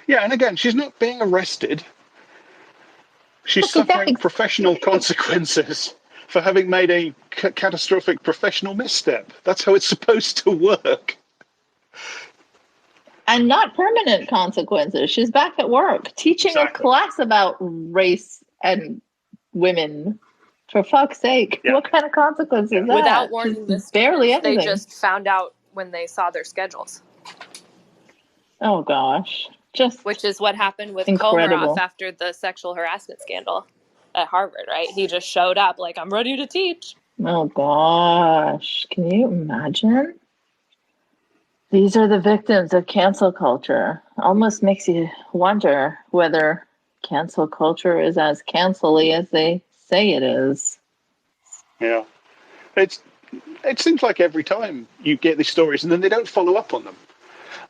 Yeah, and again, she's not being arrested. She's suffering professional consequences for having made a catastrophic professional misstep. That's how it's supposed to work. And not permanent consequences. She's back at work, teaching a class about race and women. For fuck's sake, what kind of consequences is that? Without warning the students, barely anything. They just found out when they saw their schedules. Oh, gosh. Which is what happened with incredible. Komarov after the sexual harassment scandal at Harvard, right? He just showed up I'm ready to teach. Oh, gosh. Can you imagine? These are the victims of cancel culture. Almost makes you wonder whether cancel culture is as cancel-y as they say it is. Yeah. It seems like every time you get these stories and then they don't follow up on them.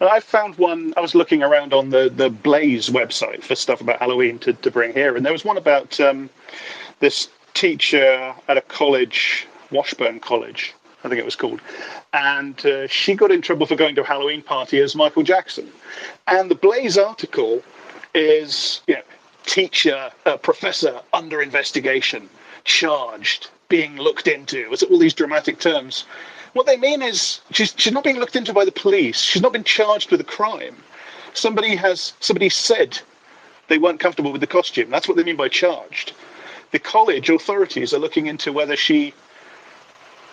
I found one, I was looking around on the Blaze website for stuff about Halloween to bring here, and there was one about this teacher at a college, Washburn College, I think it was called, and she got in trouble for going to a Halloween party as Michael Jackson. And the Blaze article is, teacher, professor under investigation, charged, being looked into. It's all these dramatic terms. What they mean is she's not being looked into by the police. She's not been charged with a crime. Somebody said they weren't comfortable with the costume. That's what they mean by charged. The college authorities are looking into whether she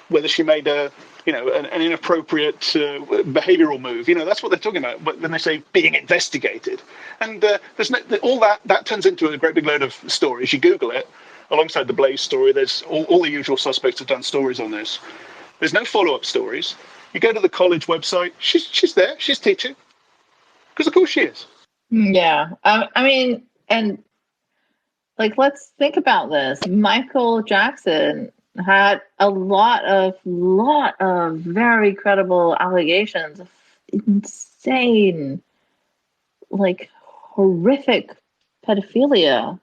made an inappropriate behavioral move. That's what they're talking about when they say being investigated. And there's all that turns into a great big load of stories. You Google it alongside the Blaze story. There's all the usual suspects have done stories on this. There's no follow-up stories. You go to the college website. She's there. She's teaching. Because of course she is. Yeah. I mean, and let's think about this. Michael Jackson had a lot of very credible allegations of insane, horrific pedophilia,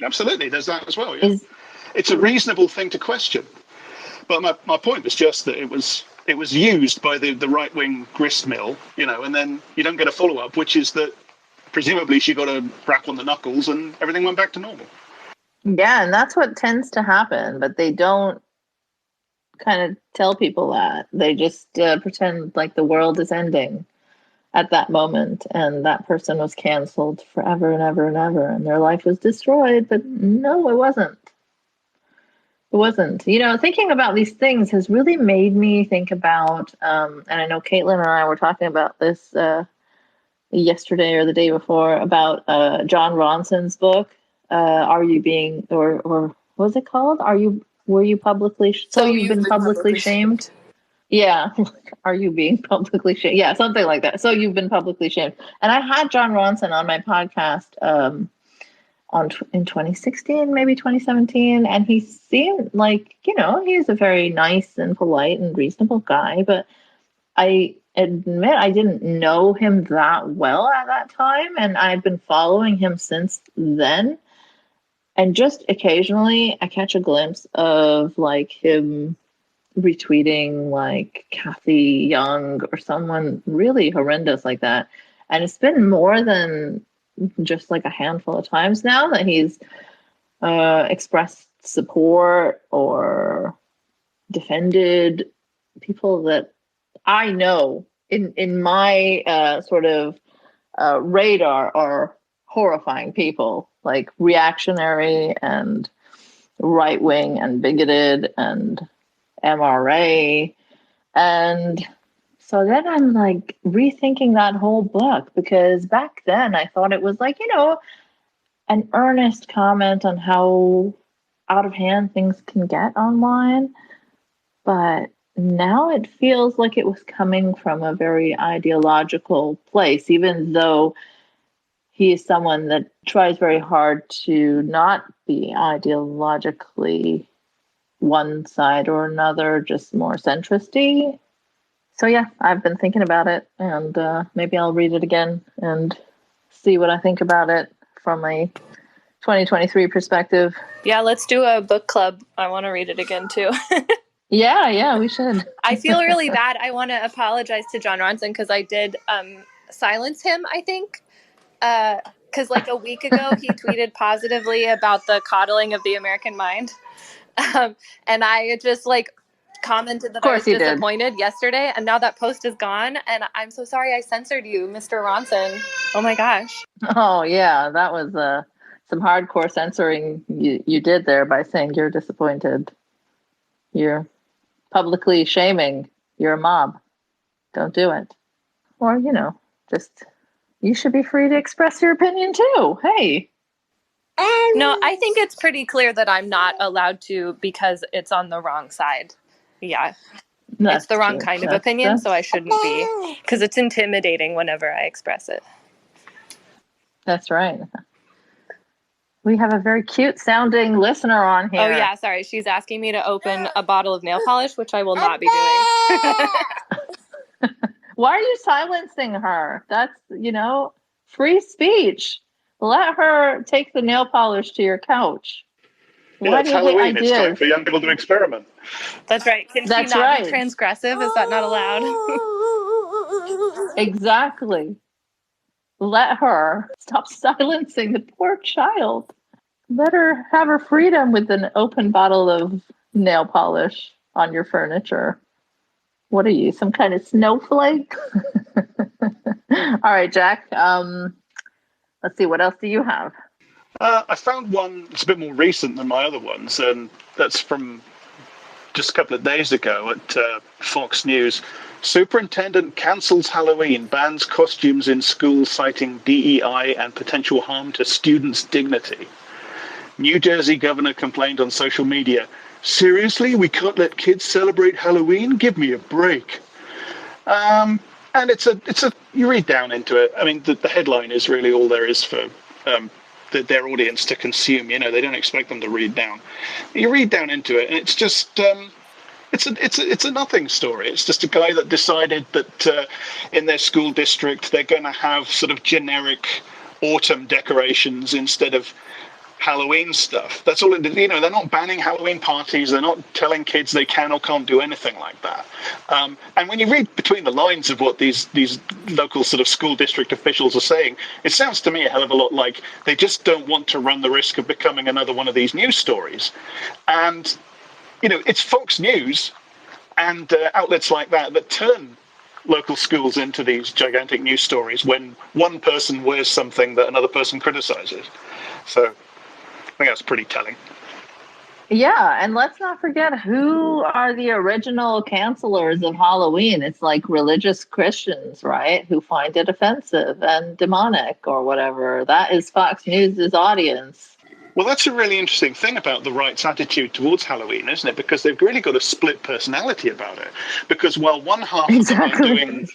Absolutely. There's that as well. Yeah. it's a reasonable thing to question. But my point was just that it was used by the right-wing gristmill, and then you don't get a follow-up, which is that presumably she got a rap on the knuckles and everything went back to normal. Yeah, and that's what tends to happen, but they don't kind of tell people that. They just pretend like the world is ending at that moment, and that person was canceled forever and ever and ever, and their life was destroyed. But no, it wasn't. It wasn't. Thinking about these things has really made me think about, and I know Caitlin and I were talking about this yesterday or the day before, about Jon Ronson's book, Are You Being, or what was it called? Were you publicly, so you've been publicly shamed? Yeah. Are you being publicly shamed? Yeah, something like that. So you've been publicly shamed. And I had Jon Ronson on my podcast in 2016, maybe 2017, and he seemed like, he's a very nice and polite and reasonable guy, but I admit I didn't know him that well at that time, and I've been following him since then. And just occasionally I catch a glimpse of like him retweeting like Kathy Young or someone really horrendous like that. And it's been more than just like a handful of times now that he's expressed support or defended people that I know in my sort of radar are horrifying people, like reactionary and right-wing and bigoted and MRA. And so then I'm like rethinking that whole book, because back then I thought it was like, an earnest comment on how out of hand things can get online. But now it feels like it was coming from a very ideological place, even though he is someone that tries very hard to not be ideologically one side or another, just more centrist-y. So yeah, I've been thinking about it, and maybe I'll read it again and see what I think about it from a 2023 perspective. Yeah, let's do a book club. I want to read it again too. Yeah, we should. I feel really bad. I want to apologize to Jon Ronson because I did silence him, I think. Because like a week ago, he tweeted positively about the coddling of the American mind. And I just like commented that I was disappointed yesterday, and now that post is gone, and I'm so sorry I censored you, Mr. Ronson. Oh my gosh. Oh yeah, that was some hardcore censoring you did there by saying you're disappointed. You're publicly shaming your mob. Don't do it. Or, just you should be free to express your opinion too. Hey. No, I think it's pretty clear that I'm not allowed to because it's on the wrong side. Yeah. It's the wrong kind of opinion, so I shouldn't be, because it's intimidating whenever I express it. That's right. We have a very cute sounding listener on here. Oh yeah, sorry. She's asking me to open a bottle of nail polish, which I will not be doing. Why are you silencing her? That's, free speech. Let her take the nail polish to your couch. Yeah, it's Halloween. It's time for young people to experiment. That's right. Can she not be transgressive? Is that not allowed? Exactly. Let her. Stop silencing the poor child. Let her have her freedom with an open bottle of nail polish on your furniture. What are you, some kind of snowflake? All right, Jack. Let's see. What else do you have? I found one that's a bit more recent than my other ones, and that's from just a couple of days ago at Fox News. Superintendent cancels Halloween, bans costumes in schools, citing DEI and potential harm to students' dignity. New Jersey governor complained on social media, "Seriously, we can't let kids celebrate Halloween? Give me a break." And it's a you read down into it. I mean, the headline is really all there is for their audience to consume. They don't expect them to read down. You read down into it, and it's just it's a nothing story. It's just a guy that decided that in their school district they're going to have sort of generic autumn decorations instead of Halloween stuff. That's all. They're not banning Halloween parties. They're not telling kids they can or can't do anything like that. And when you read between the lines of what these local sort of school district officials are saying, it sounds to me a hell of a lot like they just don't want to run the risk of becoming another one of these news stories. And it's Fox News and outlets like that turn local schools into these gigantic news stories when one person wears something that another person criticizes. So I think that's pretty telling. Yeah, and let's not forget who are the original cancelers of Halloween. It's like religious Christians, right, who find it offensive and demonic or whatever. That is Fox News' audience. Well, that's a really interesting thing about the right's attitude towards Halloween, isn't it? Because they've really got a split personality about it. Because while one half of them are doing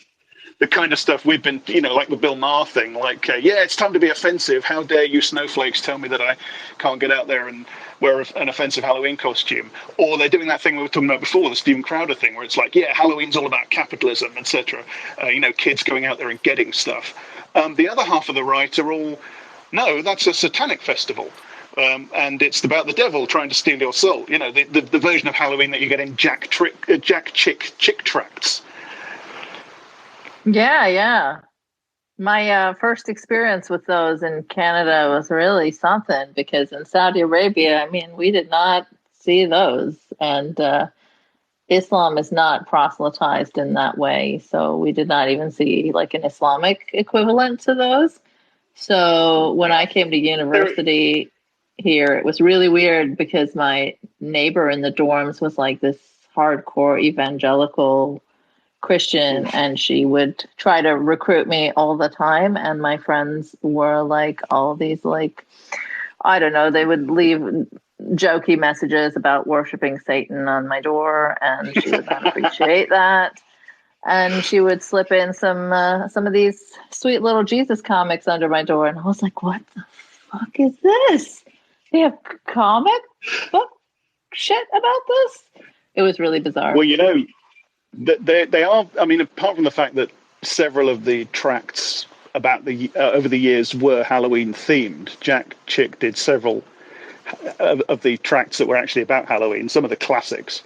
the kind of stuff we've been, like the Bill Maher thing, like, it's time to be offensive. How dare you snowflakes tell me that I can't get out there and wear an offensive Halloween costume? Or they're doing that thing we were talking about before, the Stephen Crowder thing, where it's like, Halloween's all about capitalism, etc. Kids going out there and getting stuff. The other half of the right are all, no, that's a satanic festival. And it's about the devil trying to steal your soul. The version of Halloween that you get in Jack Chick tracts. Yeah. My first experience with those in Canada was really something, because in Saudi Arabia, we did not see those. And Islam is not proselytized in that way. So we did not even see like an Islamic equivalent to those. So when I came to university here, it was really weird because my neighbor in the dorms was like this hardcore evangelical Christian, and she would try to recruit me all the time. And my friends were like all these, like, I don't know, they would leave jokey messages about worshiping Satan on my door, and she would not appreciate that. And she would slip in some of these sweet little Jesus comics under my door, and I was like, what the fuck is this? They have comic book shit about this? It was really bizarre. Well, they are. Apart from the fact that several of the tracts about over the years were Halloween themed, Jack Chick did several of the tracts that were actually about Halloween. Some of the classics.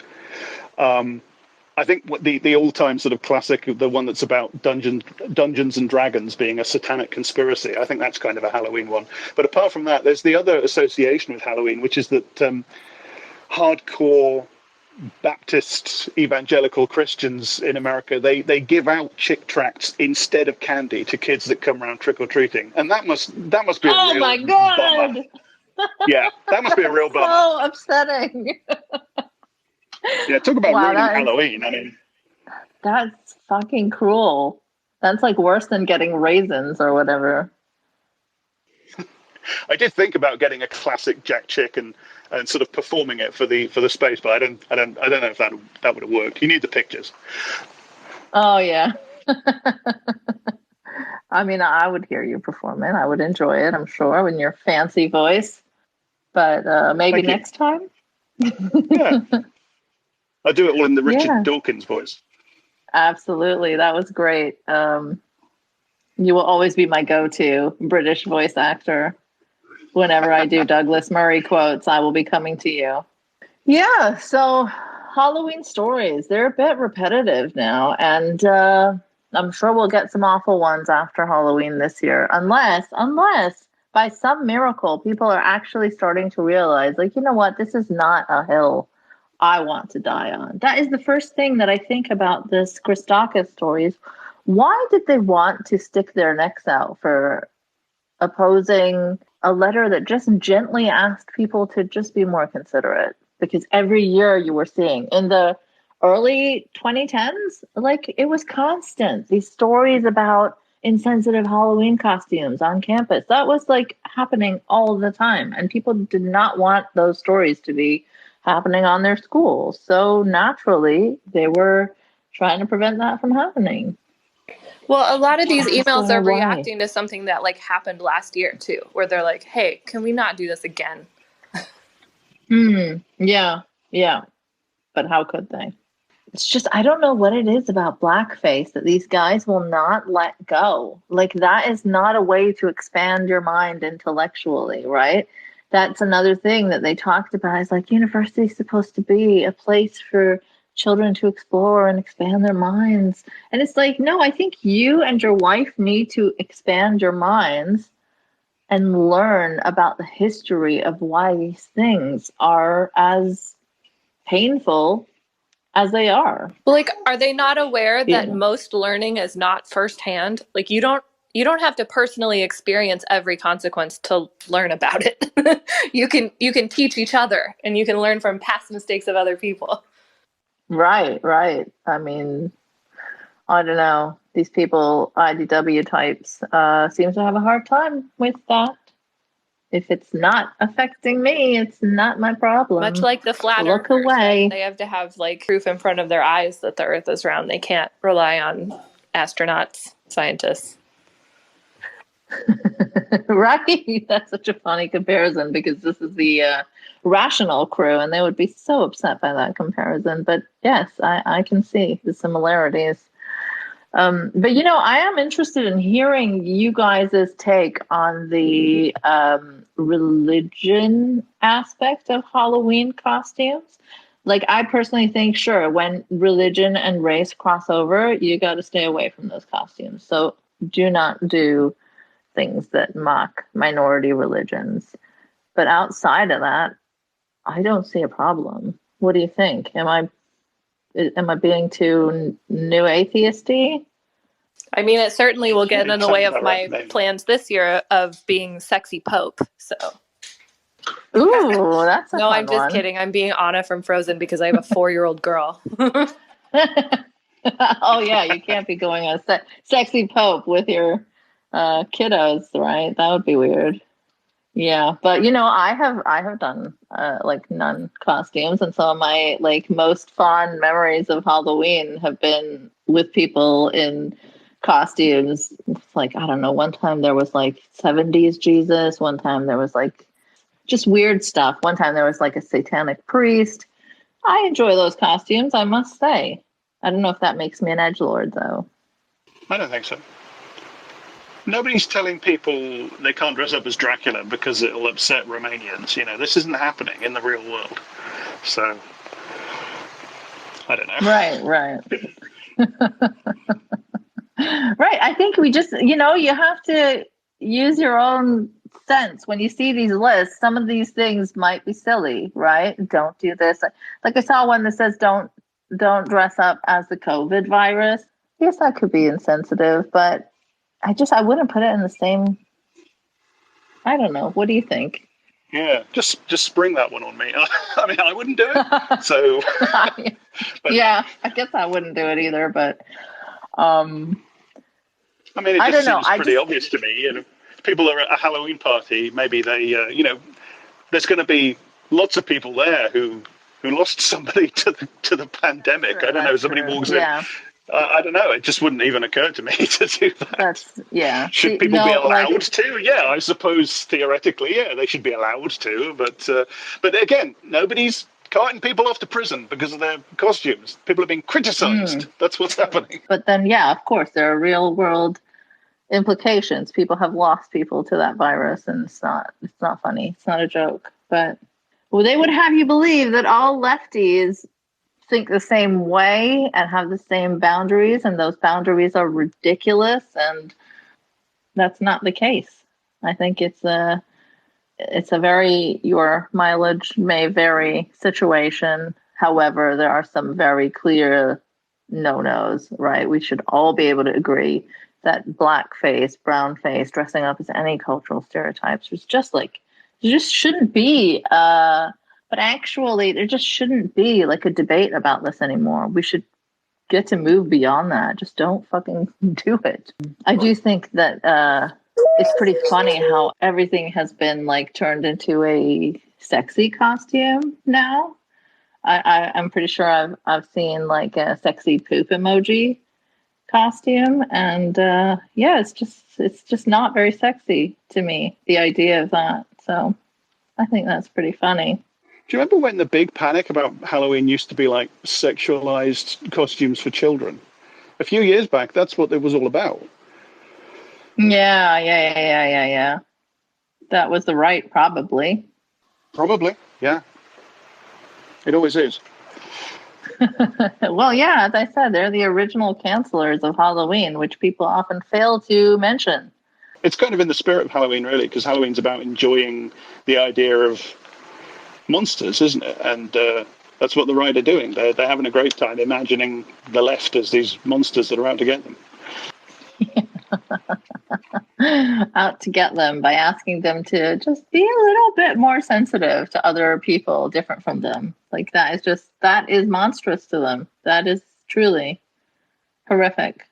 I think the all-time sort of classic, the one that's about Dungeons and Dragons being a satanic conspiracy, I think that's kind of a Halloween one. But apart from that, there's the other association with Halloween, which is that hardcore Baptist evangelical Christians in America, they give out chick tracts instead of candy to kids that come around trick-or-treating. And that must be a real my God. bummer. Yeah, that must be a real bummer. So upsetting. Yeah, talk about ruining Halloween. That's fucking cruel. That's like worse than getting raisins or whatever. I did think about getting a classic Jack Chick and sort of performing it for the space, but I don't know if that would have worked. You need the pictures. Oh yeah. I would hear you perform it. I would enjoy it, I'm sure, in your fancy voice. But maybe next time. Yeah. I do it all in the Richard Dawkins voice. Absolutely. That was great. You will always be my go-to British voice actor. Whenever I do Douglas Murray quotes, I will be coming to you. Yeah, so Halloween stories, they're a bit repetitive now. And I'm sure we'll get some awful ones after Halloween this year. Unless by some miracle, people are actually starting to realize, like, you know what, this is not a hill I want to die on. That is the first thing that I think about this Christakis stories. Why did they want to stick their necks out for opposing a letter that just gently asked people to just be more considerate? Because every year you were seeing in the early 2010s, like, it was constant. These stories about insensitive Halloween costumes on campus, that was like happening all the time. And people did not want those stories to be happening on their schools. So naturally, they were trying to prevent that from happening. Well, a lot of these emails are reacting to something that like happened last year too, where they're like, hey, can we not do this again? Yeah. But how could they? It's just, I don't know what it is about blackface that these guys will not let go. Like, that is not a way to expand your mind intellectually, right? that's another thing that they talked about. Is like university is supposed to be a place for children to explore and expand their minds. And it's like, no, I think you and your wife need to expand your minds and learn about the history of why these things are as painful as they are. Like, are they not aware that most learning is not firsthand? Like, you don't have to personally experience every consequence to learn about it. You can teach each other, and you can learn from past mistakes of other people. Right. I mean, I don't know. These people, IDW types, seem to have a hard time with that. If it's not affecting me, it's not my problem. Much like the flat Look earthers, away. Right? They have to have like proof in front of their eyes that the earth is round. They can't rely on astronauts, scientists. Right. That's such a funny comparison, because this is the rational crew, and they would be so upset by that comparison. But yes, I can see the similarities. But, you know, I am interested in hearing you guys' take on the religion aspect of Halloween costumes. Like, I personally think, sure, when religion and race cross over, you got to stay away from those costumes. So do not do things that mock minority religions. But outside of that, I don't see a problem. What do you think? Am I being too new atheisty? I mean, it certainly will get in the way of my plans this year of being sexy Pope. So, ooh, that's a no, fun I'm just one. kidding. I'm being Anna from Frozen because I have a 4-year-old girl. Oh yeah, you can't be going on sexy Pope with your kiddos, right? That would be weird. Yeah, but you know, I have done like nun costumes, and some of my like most fond memories of Halloween have been with people in costumes. It's like, I don't know, one time there was like 70s Jesus, one time there was like just weird stuff. One time there was like a satanic priest. I enjoy those costumes, I must say. I don't know if that makes me an edgelord though. I don't think so. Nobody's telling people they can't dress up as Dracula because it'll upset Romanians. You know, this isn't happening in the real world. So, I don't know. Right. Right. I think we just, you know, you have to use your own sense. When you see these lists, some of these things might be silly, right? Don't do this. Like I saw one that says don't dress up as the COVID virus. Yes, that could be insensitive, but I wouldn't put it in the same. I don't know. What do you think? Yeah, just spring that one on me. I mean, I wouldn't do it. So. Yeah, I guess I wouldn't do it either. But. I mean, it just seems pretty obvious to me. You know, if people are at a Halloween party, maybe they, you know, there's going to be lots of people there who lost somebody to the pandemic. Sure, I don't know. Somebody walks in. I don't know. It just wouldn't even occur to me to do that. Should people be allowed to? Yeah, I suppose theoretically, yeah, they should be allowed to. But again, nobody's carting people off to prison because of their costumes. People are being criticized. That's what's happening. But then, yeah, of course, there are real world implications. People have lost people to that virus, and it's not funny. It's not a joke. But they would have you believe that all lefties think the same way and have the same boundaries, and those boundaries are ridiculous, and that's not the case. I think it's a very, your mileage may vary situation. However, there are some very clear no-nos, right? We should all be able to agree that blackface, brownface, dressing up as any cultural stereotypes was just like, there just shouldn't be but actually, there just shouldn't be like a debate about this anymore. We should get to move beyond that. Just don't fucking do it. I do think that it's pretty funny how everything has been like turned into a sexy costume now. I'm pretty sure I've seen like a sexy poop emoji costume, and yeah, it's just not very sexy to me, the idea of that. So I think that's pretty funny. Do you remember when the big panic about Halloween used to be like sexualized costumes for children? A few years back, that's what it was all about. Yeah. That was the right, probably. Probably, yeah. It always is. Well, yeah, as I said, they're the original cancelers of Halloween, which people often fail to mention. It's kind of in the spirit of Halloween, really, because Halloween's about enjoying the idea of monsters, isn't it? And that's what the right are doing. They're having a great time imagining the left as these monsters that are out to get them. Out to get them by asking them to just be a little bit more sensitive to other people different from them. Like that is monstrous to them. That is truly horrific.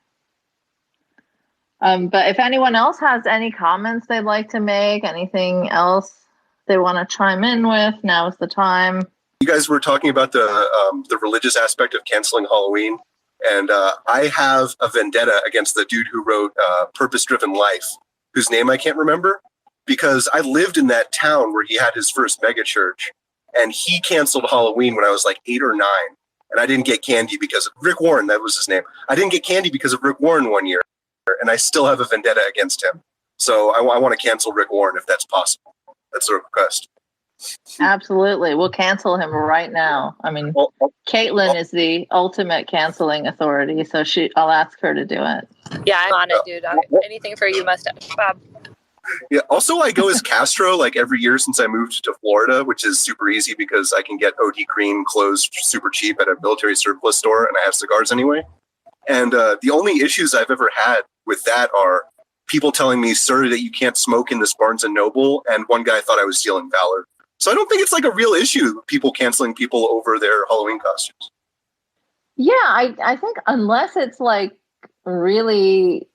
But if anyone else has any comments they'd like to make, anything else they want to chime in with, now is the time. You guys were talking about the religious aspect of canceling Halloween. And I have a vendetta against the dude who wrote Purpose-Driven Life, whose name I can't remember, because I lived in that town where he had his first megachurch, and he canceled Halloween when I was like 8 or 9, and I didn't get candy because of Rick Warren, that was his name. I didn't get candy because of Rick Warren one year, and I still have a vendetta against him. So I want to cancel Rick Warren if that's possible. That's a request. Absolutely. We'll cancel him right now. I mean, Caitlin is the ultimate canceling authority, so I'll ask her to do it. Yeah, I'm on it, dude. Anything for you, mustache Bob. Yeah. Also, I go as Castro like every year since I moved to Florida, which is super easy because I can get OD cream clothes super cheap at a military surplus store, and I have cigars anyway. And the only issues I've ever had with that are people telling me, "Sir, that you can't smoke in this Barnes and Noble," and one guy thought I was stealing valor. So I don't think it's like a real issue, people canceling people over their Halloween costumes. Yeah, I think unless it's like really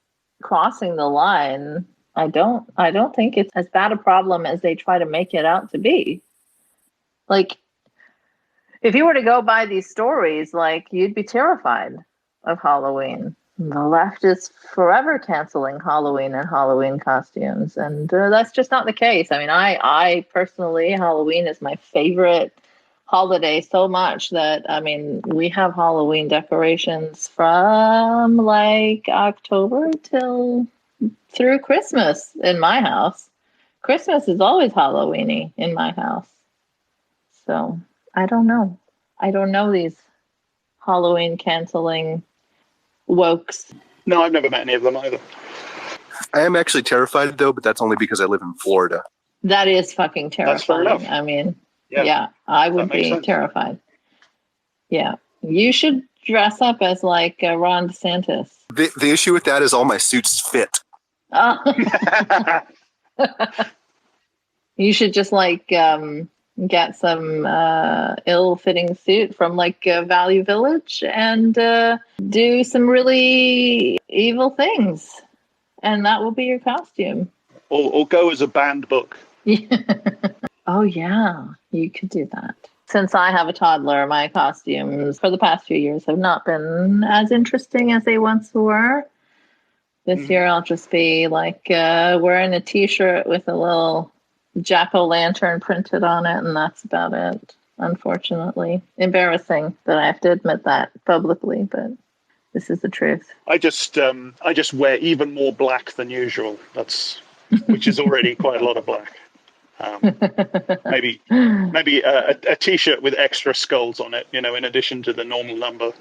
crossing the line, I don't think it's as bad a problem as they try to make it out to be. Like, if you were to go by these stories, like, you'd be terrified of Halloween. The left is forever canceling Halloween and Halloween costumes, and that's just not the case. I mean, I personally, Halloween is my favorite holiday so much that, I mean, we have Halloween decorations from like October through Christmas in my house. Christmas is always Halloween-y in my house. So I don't know. I don't know these Halloween canceling wokes. No, I've never met any of them either. I am actually terrified, though, but that's only because I live in Florida. That is fucking terrifying. That's fair enough. I mean, yeah I would be terrified. Yeah. You should dress up as like Ron DeSantis. The issue with that is all my suits fit. You should just like get some ill-fitting suit from like Value Village and do some really evil things, and that will be your costume. Or go as a banned book. Oh yeah, you could do that. Since I have a toddler, my costumes for the past few years have not been as interesting as they once were. This year I'll just be like wearing a t-shirt with a little jack-o'-lantern printed on it, and that's about it, unfortunately. Embarrassing that I have to admit that publicly, but this is the truth. I just wear even more black than usual. Which is already quite a lot of black. Maybe a t-shirt with extra skulls on it, in addition to the normal number.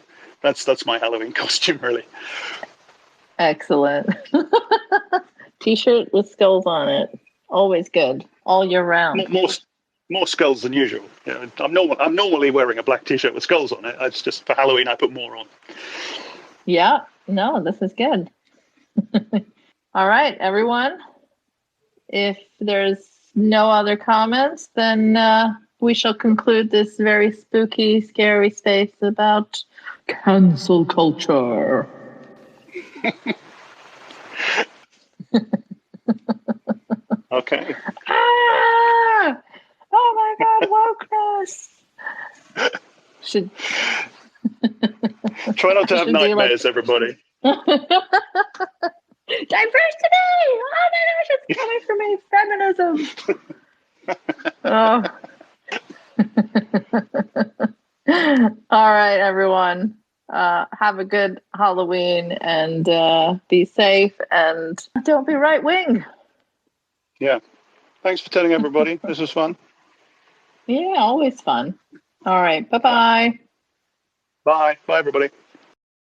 That's my Halloween costume, really. Excellent. T-shirt with skulls on it. Always good. All year round. More skulls than usual. I'm normally wearing a black t-shirt with skulls on it. It's just for Halloween I put more on. Yeah. No, this is good. All right, everyone. If there's no other comments, then we shall conclude this very spooky, scary space about cancel culture. Okay. Ah! Oh my God, wokeness! Should try not to have nightmares, everybody. Diversity! Oh my gosh, it's coming for me. Feminism. Oh. All right, everyone. Have a good Halloween and be safe and don't be right wing. Yeah. Thanks for telling everybody. This was fun. Yeah, always fun. All right. Bye-bye. Bye. Bye, everybody.